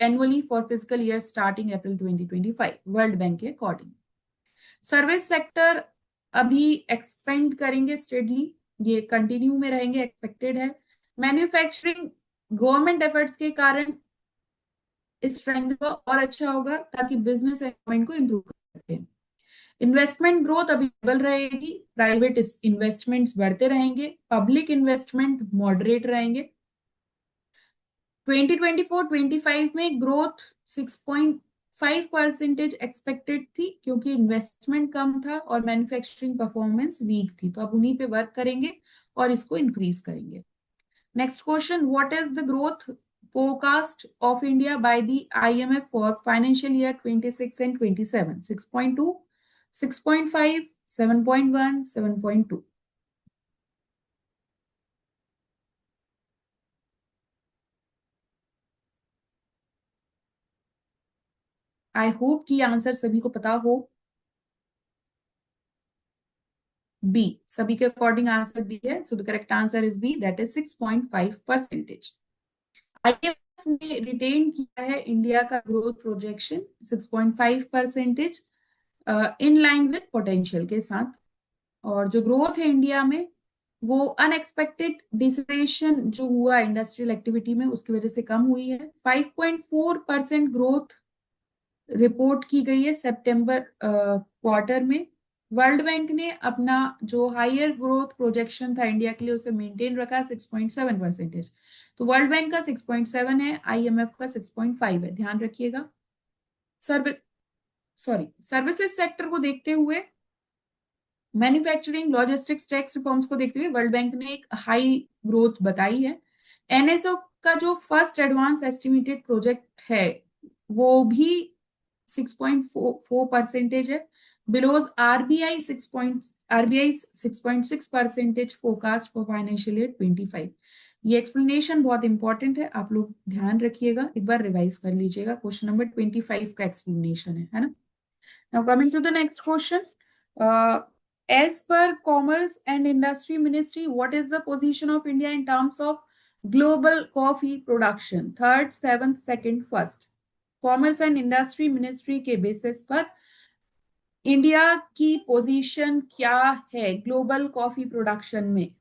Speaker 1: annually for physical year starting April 2025, world bank के अकॉर्डिंग। सर्विस सेक्टर अभी एक्सपेंड करेंगे स्टेडली, ये कंटिन्यू में रहेंगे, एक्सपेक्टेड है। मैन्युफैक्चरिंग गवर्नमेंट एफर्ट्स के कारण इस ट्रेंड का और अच्छा होगा ताकि बिजनेस एनवायरनमेंट को इम्प्रूव कर सके। इन्वेस्टमेंट ग्रोथ अभी डबल रहेगी, प्राइवेट इन्वेस्टमेंट्स बढ़ते रहेंगे, पब्लिक इन्वेस्टमेंट मॉडरेट रहेंगे। 2024-25 में ग्रोथ 6.5% एक्सपेक्टेड थी क्योंकि इन्वेस्टमेंट कम था और मैन्युफैक्चरिंग परफॉर्मेंस वीक थी, तो अब उन्हीं पे वर्क करेंगे और इसको इंक्रीज करेंगे। Next question, what is the growth forecast of India by the IMF for financial year 26 and 27? 6.2, 6.5, 7.1, 7.2? I hope कि आंसर सभी को पता हो। बी, सभी के अकॉर्डिंग आंसर बी है, so the correct answer is B, that is 6.5%। IMF ने retain किया है इंडिया का growth projection 6.5% in line with potential के साथ। और जो ग्रोथ है इंडिया में वो अनएक्सपेक्टेड डिसरेशन जो हुआ इंडस्ट्रियल एक्टिविटी में उसकी वजह से कम हुई है। 5.4% ग्रोथ रिपोर्ट की गई है सितंबर क्वार्टर में। वर्ल्ड बैंक ने अपना जो हायर ग्रोथ प्रोजेक्शन था इंडिया के लिए उसे मेंटेन रखा 6.7%। तो वर्ल्ड बैंक का 6.7 है, आईएमएफ का 6.5 है, ध्यान रखिएगा। सर्विसेज सेक्टर को देखते हुए, मैन्युफैक्चरिंग लॉजिस्टिक्स टैक्स रिफॉर्म्स को देखते हुए वर्ल्ड बैंक ने एक हाई ग्रोथ बताई है। एनएसओ का जो फर्स्ट एडवांस एस्टिमेटेड प्रोजेक्ट है वो भी 6.4% है, below RBI 6.6% forecast for financial year 25। ये एक्सप्लेनेशन बहुत इंपॉर्टेंट है, आप लोग ध्यान रखिएगा, एक बार रिवाइज कर लीजिएगा। क्वेश्चन नंबर 25 का एक्सप्लेनेशन है ना। Now coming to the next question, as per Commerce and Industry Ministry, what is the position of India in terms of global coffee production? Third, seventh, second, first? Commerce and industry ministry के basis पर India की position क्या है global coffee production में?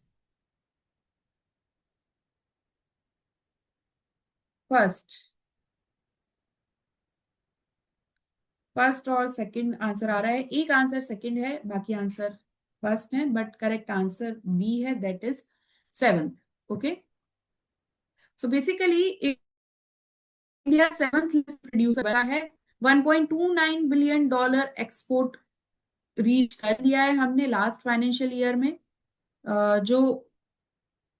Speaker 1: First और second answer आ रहा है, एक आंसर सेकंड है, बाकी आंसर फर्स्ट है, बट करेक्ट आंसर बी है, that is seventh. Okay, so basically India seventh producer बना है, $1.29 बिलियन एक्सपोर्ट रीच कर लिया है हमने लास्ट फाइनेंशियल ईयर में, जो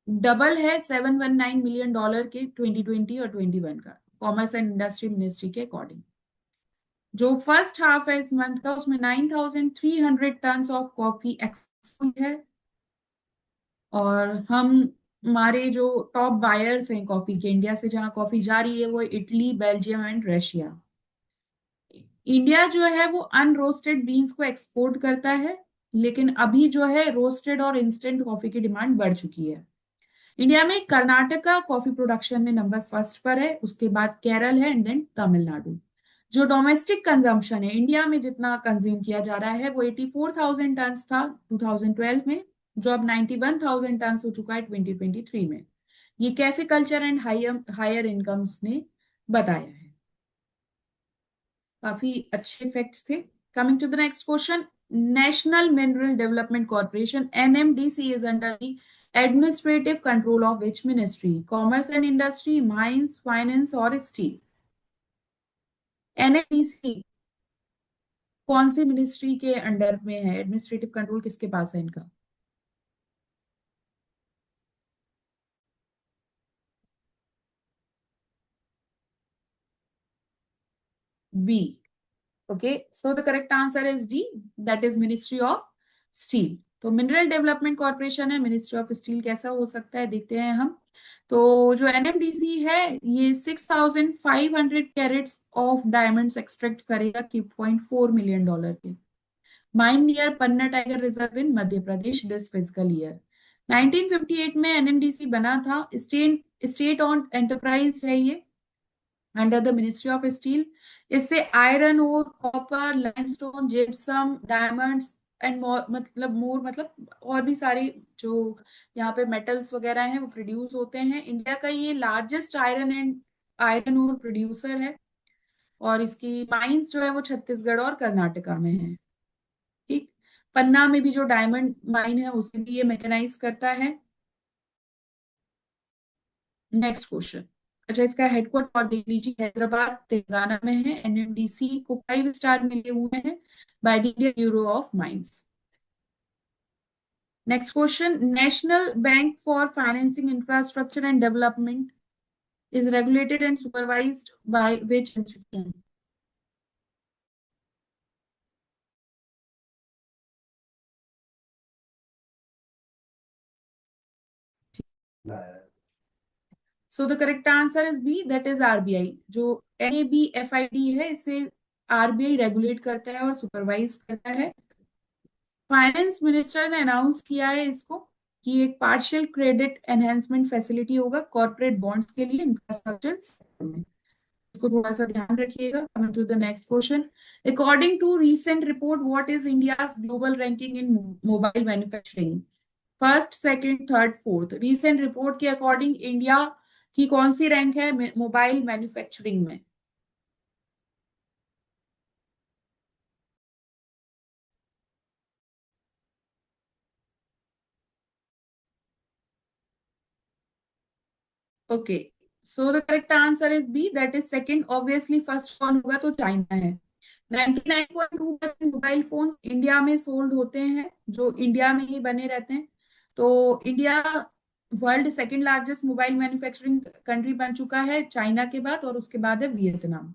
Speaker 1: डबल है $719 मिलियन के 2020 और 21 का, कॉमर्स एंड इंडस्ट्री मिनिस्ट्री के अकॉर्डिंग। जो फर्स्ट हाफ है इस मंथ का उसमें 9,300 टन ऑफ कॉफी एक्सपोर्ट है, और हम हमारे जो टॉप बायर्स हैं कॉफी के, इंडिया से जहां कॉफी जा रही है, वो Italy, Belgium and Russia. India जो है वो अनरोस्टेड बीन्स को एक्सपोर्ट करता है, लेकिन अभी जो है रोस्टेड और इंस्टेंट कॉफी की डिमांड बढ़ चुकी है। इंडिया में कर्नाटका कॉफी प्रोडक्शन में नंबर फर्स्ट पर है, उसके बाद केरल है एंड देन तमिलनाडु। जो डोमेस्टिक कंजम्पशन है इंडिया में, जितना कंज्यूम किया जा रहा है, वो 84,000 टन था 2012 में, जो अब 91,000 टन हो चुका है 2023 में। ये cafe culture and higher incomes ने बताया है। काफी अच्छे फैक्ट्स थे। Coming to the next question, national mineral development corporation NMDC is under the administrative control of which ministry? Commerce and industry, mines, finance और स्टील? एनएमडीसी कौन सी ministry के अंडर में है? एडमिनिस्ट्रेटिव कंट्रोल किसके पास है इनका? B. Okay, so the correct answer is D, that is ministry of steel. तो मिनरल डेवलपमेंट कॉर्पोरेशन है, मिनिस्ट्री ऑफ स्टील कैसा हो सकता है, देखते हैं हम। तो जो एनएमडीसी है, ये 6,500 कैरेट्स ऑफ डायमंड्स एक्सट्रैक्ट करेगा $3.4 मिलियन के। Mine near Panna tiger reserve in Madhya Pradesh this physical year. 1958 में एनएमडीसी बना था, स्टेट ऑन एंटरप्राइज है ये, under the ministry of steel. इससे iron ore, copper, limestone, gypsum, diamonds and more मतलब और भी सारे जो यहाँ पे मेटल्स वगैरह हैं वो प्रोड्यूस होते हैं। इंडिया का ये लार्जेस्ट आयरन ओर प्रोड्यूसर है, और इसकी माइंस जो है वो छत्तीसगढ़ और कर्नाटका में है। ठीक, पन्ना में भी जो डायमंड माइन है उसे भी ये मैकेनाइज करता है। नेक्स्ट क्वेश्चन, अच्छा इसका हेडक्वार्टर और देख लीजिए, हैदराबाद तेलंगाना में है। एनएमडीसी को 5 स्टार मिले हुए हैं by the Indian bureau of mines. Next question, national bank for financing infrastructure and development is regulated and supervised by which institution? So the correct answer is B, that is RBI। जो NABFID है, इसे RBI regulate करता है और supervise करता है। Finance minister ने announce किया है इसको कि एक पार्शियल क्रेडिट एनहेंसमेंट फैसिलिटी होगा कॉर्पोरेट बॉन्ड्स के लिए इंफ्रास्ट्रक्चर सेक्टर में। इसको थोड़ा सा ध्यान रखिएगा। Coming to the next question, according to recent report what is India's global ranking in mobile manufacturing? First, second, third, fourth. Recent report के अकॉर्डिंग इंडिया की कौन सी रैंक है मोबाइल मैन्युफैक्चरिंग में? Okay, so the correct answer is B, that is second. Obviously first कौन होगा, तो China है। 99.2% मोबाइल फोन इंडिया में सोल्ड होते हैं, जो इंडिया में ही बने रहते हैं। तो India world second largest mobile manufacturing country बन चुका है चाइना के बाद, और उसके बाद है Vietnam.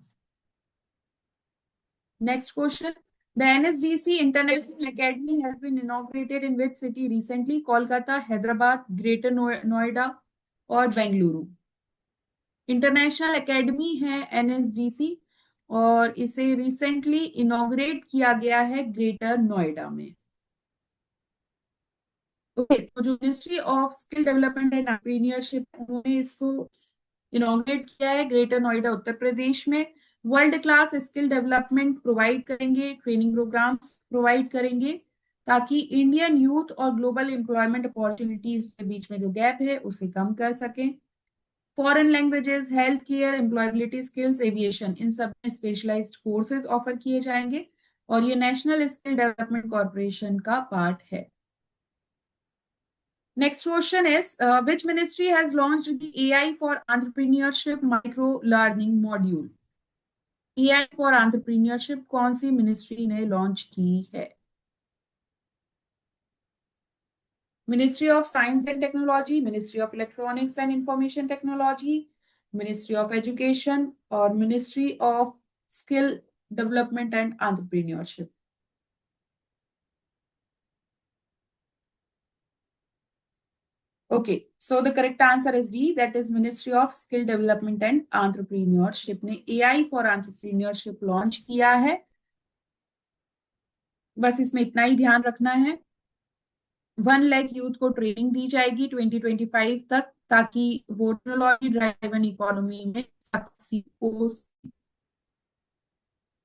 Speaker 1: Next question, the NSDC international academy has been inaugurated in which city recently? Kolkata, Hyderabad, greater Noida और बेंगलुरु? इंटरनेशनल एकेडमी है एनएसडीसी, और इसे रिसेंटली इनॉग्रेट किया गया है ग्रेटर नोएडा में। ओके, तो जो ministry of skill development and entrepreneurship, उन्होंने इसको इनॉग्रेट किया है ग्रेटर नोएडा उत्तर प्रदेश में। World class skill development provide करेंगे, ट्रेनिंग प्रोग्राम्स प्रोवाइड करेंगे, ताकि इंडियन यूथ और ग्लोबल एम्प्लॉयमेंट अपॉर्चुनिटीज के बीच में जो गैप है उसे कम कर सकें। Foreign languages, health care, employability skills, aviation, इन सब में स्पेशलाइज्ड कोर्सेज ऑफर किए जाएंगे, और ये नेशनल स्किल डेवलपमेंट कॉर्पोरेशन का पार्ट है। Next question is, which ministry has launched the AI for Entrepreneurship Micro Learning Module? AI for Entrepreneurship कौन सी मिनिस्ट्री ने लॉन्च की है? Ministry of science and technology, ministry of electronics and information technology, ministry of education, और ministry of skill development and entrepreneurship? Okay, so the correct answer is D, that is ministry of skill development and entrepreneurship ने AI for entrepreneurship launch किया है। बस इसमें इतना ही ध्यान रखना है। 1 लाख यूथ को ट्रेनिंग दी जाएगी 2025 तक, ताकि वो टेक्नोलॉजी ड्राइवन इकोनॉमी में सक्सीड हो।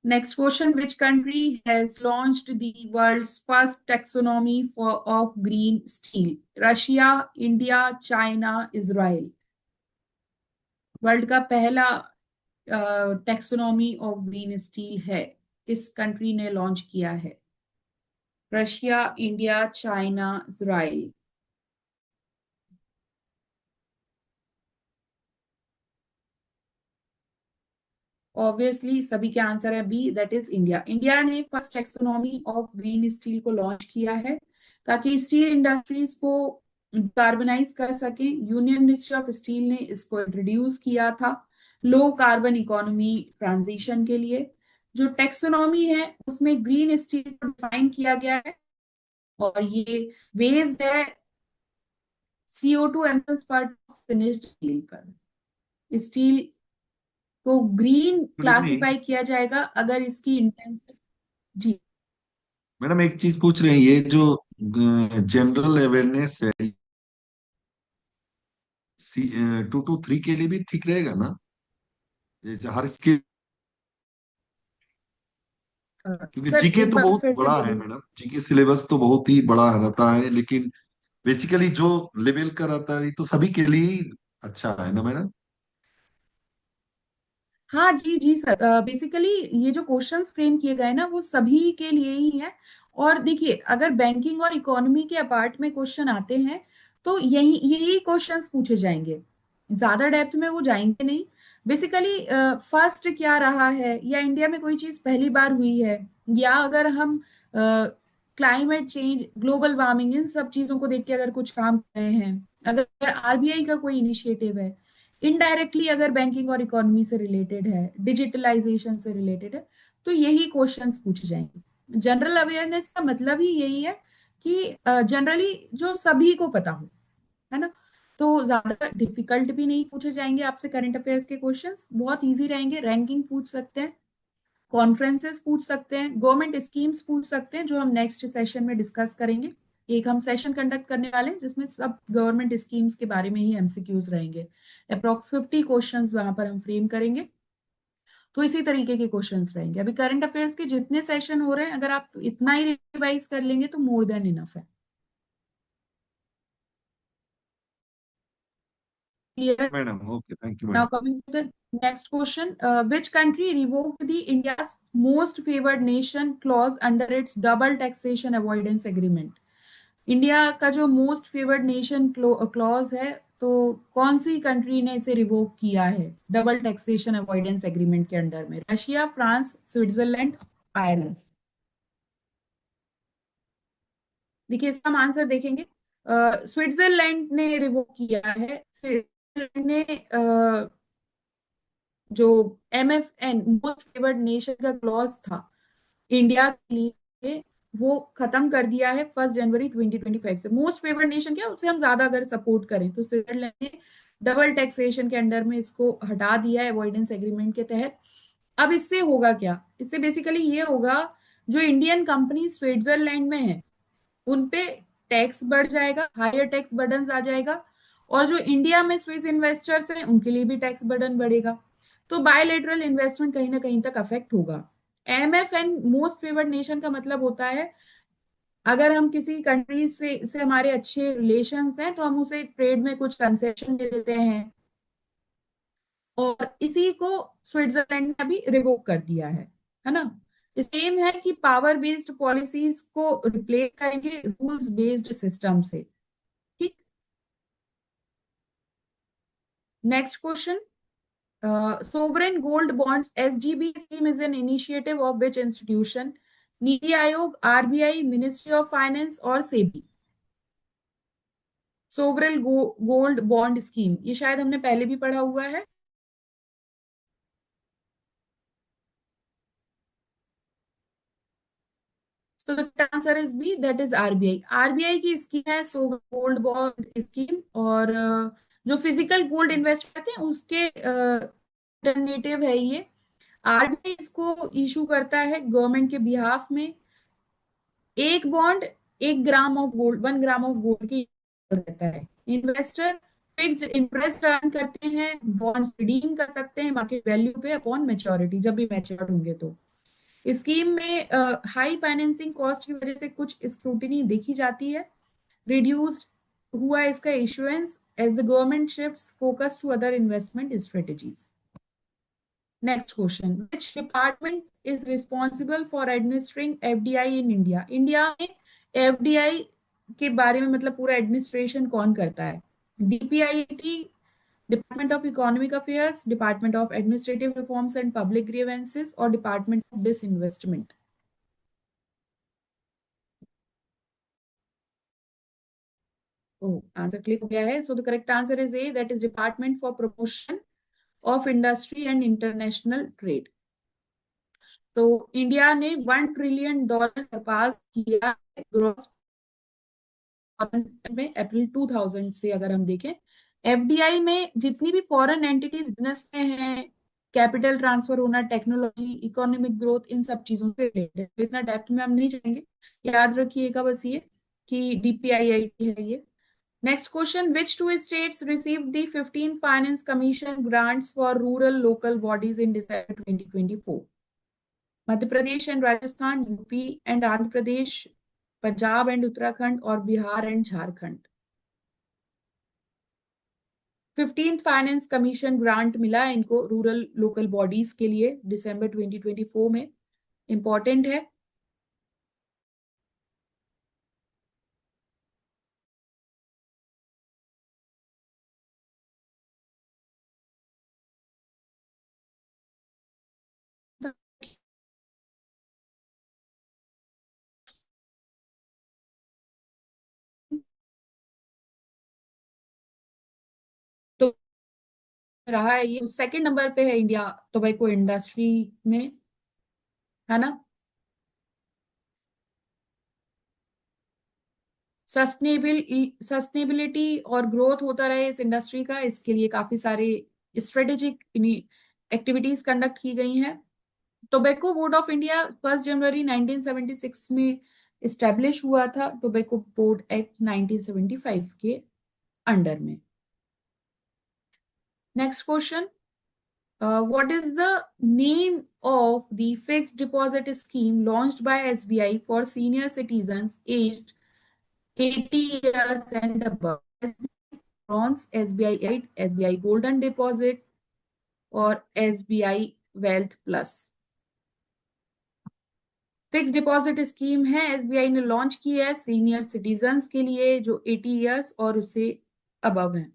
Speaker 1: Next question, which country has launched the world's first taxonomy of green steel? Russia, India, China, Israel. World का पहला टैक्सोनॉमी ऑफ ग्रीन स्टील है, किस कंट्री ने लॉन्च किया है? Russia, India, China, Israel. Obviously सभी के आंसर है B, that is India. India ने first taxonomy of green steel को लॉन्च किया है ताकि स्टील इंडस्ट्रीज को कार्बनाइज कर सके। यूनियन मिनिस्ट्री ऑफ स्टील ने इसको इंट्रोड्यूस किया था लो कार्बन इकोनॉमी ट्रांजिशन के लिए। जो टैक्सोनॉमी है उसमें ग्रीन स्टील को डिफाइन किया गया है और ये बेस्ड है CO2 एमिशंस पर फिनिश्ड स्टील पर। स्टील को ग्रीन
Speaker 3: गुड इवनिंग
Speaker 1: क्लासिफाई किया जाएगा अगर इसकी इंटेंसिटी। जी
Speaker 3: मैडम, एक चीज पूछ रहे हैं, ये जो जनरल अवेयरनेस है 2 to 3 के लिए भी ठीक रहेगा ना? जैसे हर स्किल, क्योंकि
Speaker 1: सर
Speaker 3: जीके
Speaker 1: एक
Speaker 3: तो
Speaker 1: बार
Speaker 3: बहुत
Speaker 1: फिर से
Speaker 3: बड़ा है
Speaker 1: बोलिए।
Speaker 3: मैडम, जीके सिलेबस तो बहुत ही बड़ा रहता है, लेकिन बेसिकली जो लेवल का रहता है ये तो सभी के लिए ही अच्छा है ना मैडम?
Speaker 1: हाँ जी जी सर, बेसिकली ये जो क्वेश्चंस फ्रेम किए गए ना वो सभी के लिए ही है। और देखिए अगर बैंकिंग और इकोनॉमी के अपार्ट में क्वेश्चन आते हैं तो यही यही क्वेश्चंस पूछे जाएंगे, ज्यादा डेप्थ में वो जाएंगे नहीं। बेसिकली फर्स्ट क्या रहा है, या इंडिया में कोई चीज पहली बार हुई है, या अगर हम क्लाइमेट चेंज, ग्लोबल वार्मिंग, इन सब चीजों को देख के अगर कुछ काम कर रहे हैं, अगर RBI का कोई इनिशिएटिव है, इनडायरेक्टली अगर बैंकिंग और इकोनॉमी से रिलेटेड है, डिजिटलाइजेशन से रिलेटेड है, तो यही क्वेश्चंस पूछे जाएंगे। जनरल अवेयरनेस का मतलब ही यही है कि जनरली जो सभी को पता हो, है ना। तो ज्यादा डिफिकल्ट भी नहीं पूछे जाएंगे आपसे। करंट अफेयर्स के क्वेश्चंस बहुत इजी रहेंगे। रैंकिंग पूछ सकते हैं, कॉन्फ्रेंसेस पूछ सकते हैं, गवर्नमेंट स्कीम्स पूछ सकते हैं, जो हम नेक्स्ट सेशन में डिस्कस करेंगे। एक हम सेशन कंडक्ट करने वाले हैं जिसमें सब गवर्नमेंट स्कीम्स के बारे में ही MCQs रहेंगे। अप्रॉक्स 50 क्वेश्चंस वहां पर हम फ्रेम करेंगे। तो इसी तरीके के क्वेश्चंस रहेंगे। अभी करंट अफेयर्स के जितने सेशन हो रहे हैं, अगर आप इतना ही रिवाइज कर लेंगे तो मोर देन इनफ है। Clear?
Speaker 3: Madam okay, thank you
Speaker 1: Now
Speaker 3: madam.
Speaker 1: coming to the next question, which country revoked the India's most favored nation clause under its double taxation avoidance agreement? India का जो most favoured nation clause है, तो कौन सी country ने इसे revoke किया है double taxation avoidance agreement के अंडर में? Russia, France, Switzerland, Ireland. देखिए इसका हम आंसर देखेंगे। स्विट्जरलैंड ने रिवोक किया है। स्विट्जरलैंड ने जो MFN मोस्ट फेवर्ड नेशन का क्लॉज था इंडिया के लिए, वो खत्म कर दिया है 1 जनवरी 2025 से। मोस्ट फेवर्ड नेशन क्या, उससे हम ज्यादा अगर सपोर्ट करें, तो स्विट्जरलैंड ने डबल टैक्सेशन के अंडर में इसको हटा दिया है अवॉइडेंस एग्रीमेंट के तहत। अब इससे होगा क्या? इससे बेसिकली ये होगा, जो इंडियन कंपनी स्विट्जरलैंड में है उन पे टैक्स बढ़ जाएगा, हायर टैक्स बर्डन आ जाएगा, और जो इंडिया में स्विस इन्वेस्टर्स हैं उनके लिए भी टैक्स बर्डन बढ़ेगा। तो बायलेटरल इन्वेस्टमेंट कहीं ना कहीं तक अफेक्ट होगा। MFN मोस्ट फेवर्ड नेशन का मतलब होता है, अगर हम किसी कंट्री से हमारे अच्छे रिलेशंस हैं तो हम उसे ट्रेड में कुछ कंसेशन दे देते हैं, और इसी को स्विट्जरलैंड ने अभी रिवोक कर दिया है ना। सेम है कि पावर बेस्ड पॉलिसीज को रिप्लेस करेंगे रूल्स बेस्ड सिस्टम से। ठीक। Next question, sovereign gold bonds SGB scheme is an initiative of which institution? NITI Aayog, RBI, ministry of finance और SEBI. Sovereign gold bond scheme, ये शायद हमने पहले भी पढ़ा हुआ है। So the answer answer is B, that is RBI. RBI की स्कीम है सो गोल्ड बॉन्ड स्कीम, और जो फिजिकल गोल्ड इन्वेस्ट करते हैं उसके अल्टरनेटिव है ये। आरबीआई इसको इशू करता है गवर्नमेंट के बिहाफ में। एक bond 1 gram of gold, 1 gram of gold की रहता है। इन्वेस्टर फिक्स्ड इंटरेस्ट अर्न करते हैं, बॉन्ड रिडीम कर सकते हैं मार्केट वैल्यू पे अपॉन मैच्योरिटी, जब भी मैच्योर होंगे। तो स्कीम में हाई फाइनेंसिंग कॉस्ट की वजह से कुछ स्क्रूटिनी देखी जाती है। रिड्यूस्ड हुआ इसका issuance as the government shifts focus to other investment strategies. Next question, which department is responsible for administering FDI in India? India में एफडीआई के बारे में मतलब पूरा एडमिनिस्ट्रेशन कौन करता है? DPIT, department of economic affairs, department of administrative reforms and public grievances, और department of disinvestment. Answer click हो गया है। So the correct answer is A, that is department for promotion of industry and international trade. तो India ने $1 trillion Sarpass किया gross में अप्रैल 2000 से। अगर हम देखें एफडीआई में जितनी भी फॉरेन एंटिटीज बिजनेस में हैं, कैपिटल ट्रांसफर होना, टेक्नोलॉजी, इकोनॉमिक ग्रोथ, इन सब चीजों से रिलेटेड। तो इतना डेप्थ में हम नहीं जाएंगे, याद रखिएगा बस ये कि डीपीआईआईटी है ये। Next question, which two states received the 15 finance commission grants for rural local bodies in December 2024? Madhya Pradesh and Rajasthan, UP and Andhra Pradesh, Punjab and Uttarakhand, और Bihar and Jharkhand. 15th finance commission grant मिला है इनको रूरल लोकल बॉडीज के लिए दिसंबर 2024 में। इंपॉर्टेंट है। तो रहा है ये सेकंड नंबर पे है इंडिया टोबैको इंडस्ट्री में, है ना। सस्टेनेबिलिटी और ग्रोथ होता रहे इस इंडस्ट्री का, इसके लिए काफी सारे स्ट्रेटेजिक एक्टिविटीज कंडक्ट की गई हैं। टोबैको बोर्ड ऑफ इंडिया 1 जनवरी 1976 में इस्टेब्लिश हुआ था, टोबैको बोर्ड एक्ट 1975 के अंडर में। Next question, what is the name of the fixed deposit scheme launched by SBI for senior citizens aged 80 years and above? SBI Bronze, SBI 8, SBI Golden Deposit, और SBI Wealth Plus। Fix deposit scheme है, SBI ने launch की है senior citizens के लिए जो 80 years और उससे अबव हैं।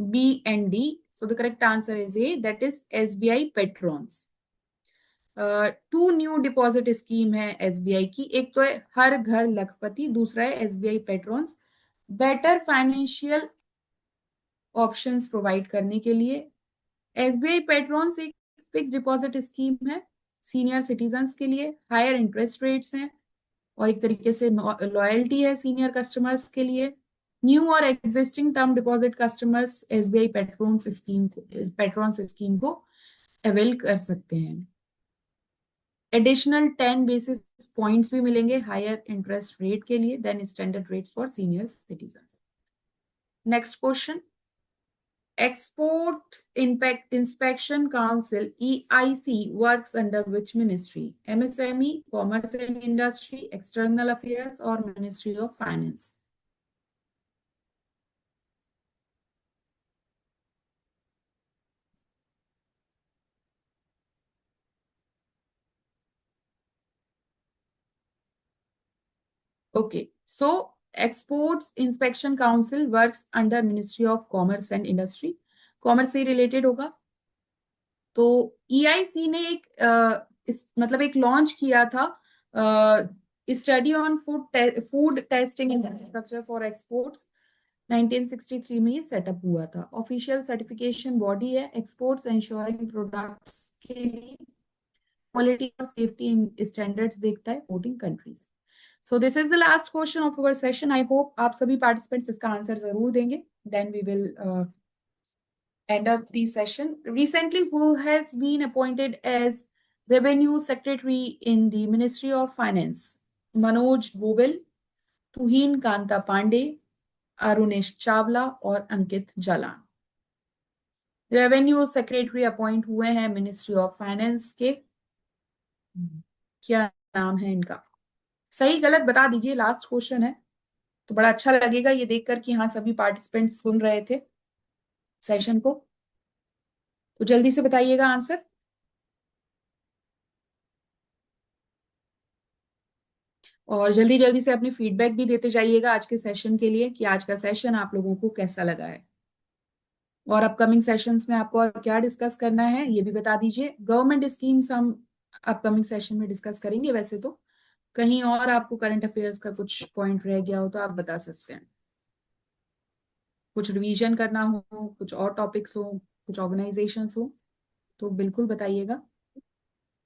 Speaker 1: B and D, so the correct answer is A, that is SBI Patrons. 2 new deposit scheme है एसबीआई की, एक तो है हर घर लखपति, दूसरा है SBI Patrons. Better financial options provide करने के लिए एसबीआई पेट्रॉन्स एक फिक्स डिपॉजिट स्कीम है सीनियर सिटीजन्स के लिए, हायर इंटरेस्ट रेट्स हैं और एक तरीके से लॉयल्टी है सीनियर कस्टमर्स के लिए। न्यू और existing term deposit customers SBI Patrons scheme को अवेल कर सकते हैं। एडिशनल 10 बेसिस पॉइंट्स भी मिलेंगे हायर इंटरेस्ट रेट के लिए than standard rates for senior citizens. Next question, Export Inspection Council EIC works under which ministry? MSME, Commerce and Industry, External Affairs, or Ministry of Finance? Okay, so Exports Inspection Council works under Ministry of Commerce and Industry. Commerce से related होगा। तो EIC ने मतलब एक launch किया था study on food testing infrastructure for exports. 1963 में ये सेटअप हुआ था। ऑफिशियल सर्टिफिकेशन बॉडी है एक्सपोर्ट्स एंश्योरिंग प्रोडक्ट्स के लिए क्वालिटी और सेफ्टी स्टैंडर्ड्स देखता है voting countries. So this is the last question of our session. I hope आप सभी पार्टिसिपेंट्स इसका आंसर जरूर देंगे। Then we will end up the session. Recently, who has been appointed as Revenue Secretary in the Ministry of Finance? Manoj Govill, Tuhin Kanta Pandey, Arunesh Chawla और अंकित Jalan. Revenue secretary appoint हुए हैं ministry of finance के। क्या नाम है इनका? सही गलत बता दीजिए, लास्ट क्वेश्चन है तो बड़ा अच्छा लगेगा ये देखकर कि हाँ सभी पार्टिसिपेंट्स सुन रहे थे सेशन को। तो जल्दी से बताइएगा आंसर। और जल्दी जल्दी से अपनी फीडबैक भी देते जाइएगा आज के सेशन के लिए कि आज का सेशन आप लोगों को कैसा लगा है और अपकमिंग सेशंस में आपको और क्या डिस्कस करना है ये भी बता दीजिए। गवर्नमेंट स्कीम्स हम अपकमिंग सेशन में डिस्कस करेंगे। वैसे तो कहीं और आपको करंट अफेयर्स का कुछ पॉइंट रह गया हो तो आप बता सकते हैं। कुछ रिवीजन करना हो, कुछ और टॉपिक्स हो, कुछ ऑर्गेनाइजेशंस हो तो बिल्कुल बताइएगा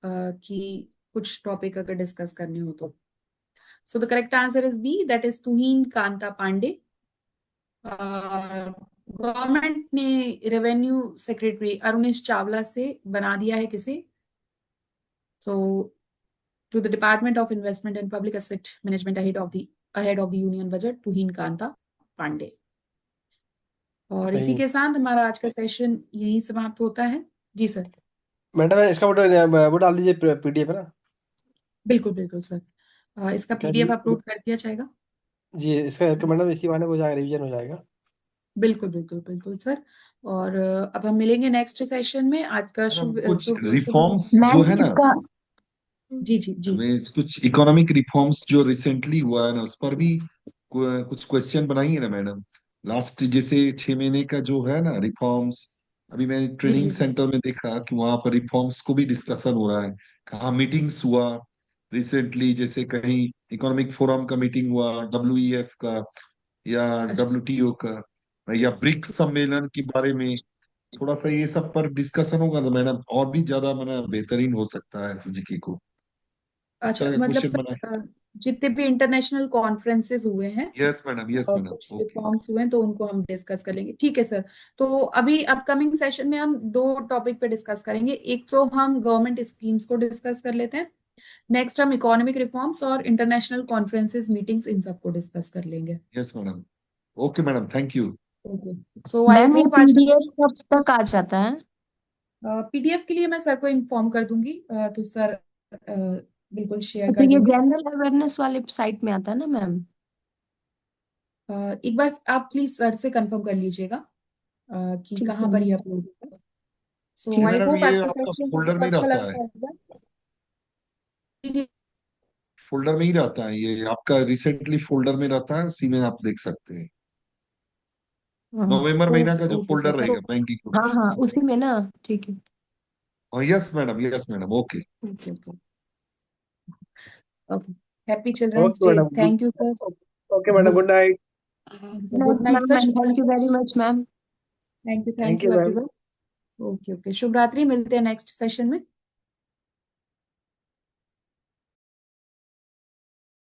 Speaker 1: कि कुछ टॉपिक अगर डिस्कस करने हो तो। So the correct answer is B, that is Tuhin Kanta Pandey. Government ने रेवेन्यू सेक्रेटरी अरुणेश चावला से बना दिया है किसे? So to the department of investment and public asset management ahead of the union budget, Tuhin Kanta Pandey. और इसी
Speaker 4: सही।
Speaker 1: के साथ हमारा आज का सेशन यही समाप्त होता है। जी सर।
Speaker 4: मैडम इसका वो डाल दीजिए पीडीएफ है ना।
Speaker 1: बिल्कुल बिल्कुल सर, इसका
Speaker 4: क्या
Speaker 1: पीडीएफ अपलोड कर दिया जाएगा।
Speaker 4: जी इसका करके मैडम इसी बहाने हो जाएगा, रिवीजन हो जाएगा।
Speaker 1: बिल्कुल बिल्कुल बिल्कुल सर। और अब हम मिलेंगे नेक्स्ट सेशन में। आज का शुभ
Speaker 3: कुछ
Speaker 1: शुभ
Speaker 3: रिफॉर्म्स
Speaker 1: शुभ
Speaker 3: जो है ना,
Speaker 1: जी जी जी
Speaker 3: कुछ इकोनॉमिक रिफॉर्म्स जो रिसेंटली हुआ है ना उस पर भी कुछ क्वेश्चन बनाइए ना मैडम। लास्ट जैसे 6 महीने का जो है ना रिफॉर्म्स, अभी मैंने
Speaker 1: जी
Speaker 3: ट्रेनिंग
Speaker 1: जी
Speaker 3: सेंटर में देखा कि वहां पर रिफॉर्म्स को भी डिस्कशन हो रहा है। कहाँ मीटिंग्स हुआ रिसेंटली, जैसे कहीं इकोनॉमिक फोरम का मीटिंग हुआ, WEF का या
Speaker 1: अच्छा
Speaker 3: WTO का या ब्रिक्स सम्मेलन के बारे में। थोड़ा सा ये सब पर डिस्कशन होगा तो मैडम और भी ज्यादा मैंने बेहतरीन हो सकता है जीके को। इस
Speaker 1: अच्छा,
Speaker 3: तरह का
Speaker 1: मतलब
Speaker 3: क्वेश्चन
Speaker 1: सर
Speaker 3: बनाए।
Speaker 1: जितने भी इंटरनेशनल कॉन्फ्रेंसेस हुए हैं
Speaker 3: यस मैडम
Speaker 1: कुछ
Speaker 3: ओके।
Speaker 1: रिफॉर्म्स हुए हैं तो उनको हम डिस्कस कर लेंगे। ठीक है सर। तो अभी अपकमिंग सेशन में हम दो टॉपिक पे डिस्कस करेंगे। एक तो हम गवर्नमेंट स्कीम्स को डिस्कस कर लेते हैं, नेक्स्ट हम इकोनॉमिक रिफॉर्म्स और इंटरनेशनल कॉन्फ्रेंसेस मीटिंग्स इन सबको डिस्कस कर लेंगे।
Speaker 3: Yes madam okay madam thank you.
Speaker 1: Okay, so I
Speaker 5: ma'am ये
Speaker 1: होप आज का
Speaker 5: पीडीएफ कब तक आ जाता है?
Speaker 1: पीडीएफ के लिए मैं सर को इन्फॉर्म कर दूंगी। तो सर बिल्कुल शेयर
Speaker 5: अच्छा
Speaker 1: कर
Speaker 5: ये
Speaker 1: देंगे।
Speaker 5: जनरल अवेयरनेस वाले साइट में आता है ना मैम?
Speaker 1: एक बार आप प्लीज सर से कंफर्म कर लीजिएगा कि
Speaker 5: ठीक
Speaker 1: कहाँ
Speaker 5: है
Speaker 1: पर ये
Speaker 5: मैम।
Speaker 1: अपलोड होगा। सो
Speaker 3: जी
Speaker 5: ठीक
Speaker 1: आई
Speaker 5: है।
Speaker 3: मैडम
Speaker 1: होप
Speaker 3: ये
Speaker 1: आपका
Speaker 3: आपका
Speaker 1: सेशन
Speaker 3: फोल्डर
Speaker 1: सबको
Speaker 3: में ही
Speaker 1: अच्छा
Speaker 3: रहता है,
Speaker 1: लगा होगा। जी जी
Speaker 3: फोल्डर में ही रहता है ये आपका, रिसेंटली फोल्डर में रहता है, उसी में आप देख सकते हैं।
Speaker 5: हाँ
Speaker 3: नवंबर महीना का जो
Speaker 1: ओके
Speaker 3: फोल्डर
Speaker 1: सर।
Speaker 3: रहेगा बैंकिंग।
Speaker 5: हाँ हाँ उसी में ना। ठीक है।
Speaker 3: Yes madam okay.
Speaker 1: Okay okay okay. Happy children's
Speaker 4: okay
Speaker 1: day.
Speaker 4: Madam good.
Speaker 1: Thank you sir.
Speaker 4: Okay madam good night.
Speaker 1: Good night
Speaker 5: ma'am
Speaker 1: sir.
Speaker 5: Ma'am
Speaker 1: शुभ
Speaker 5: थैंक यू
Speaker 1: रात्रि।
Speaker 5: Very much ma'am.
Speaker 1: Thank
Speaker 4: thank
Speaker 1: you
Speaker 4: you ma'am.
Speaker 1: Everyone. Okay okay, शुभ रात्रि। मिलते हैं next session में।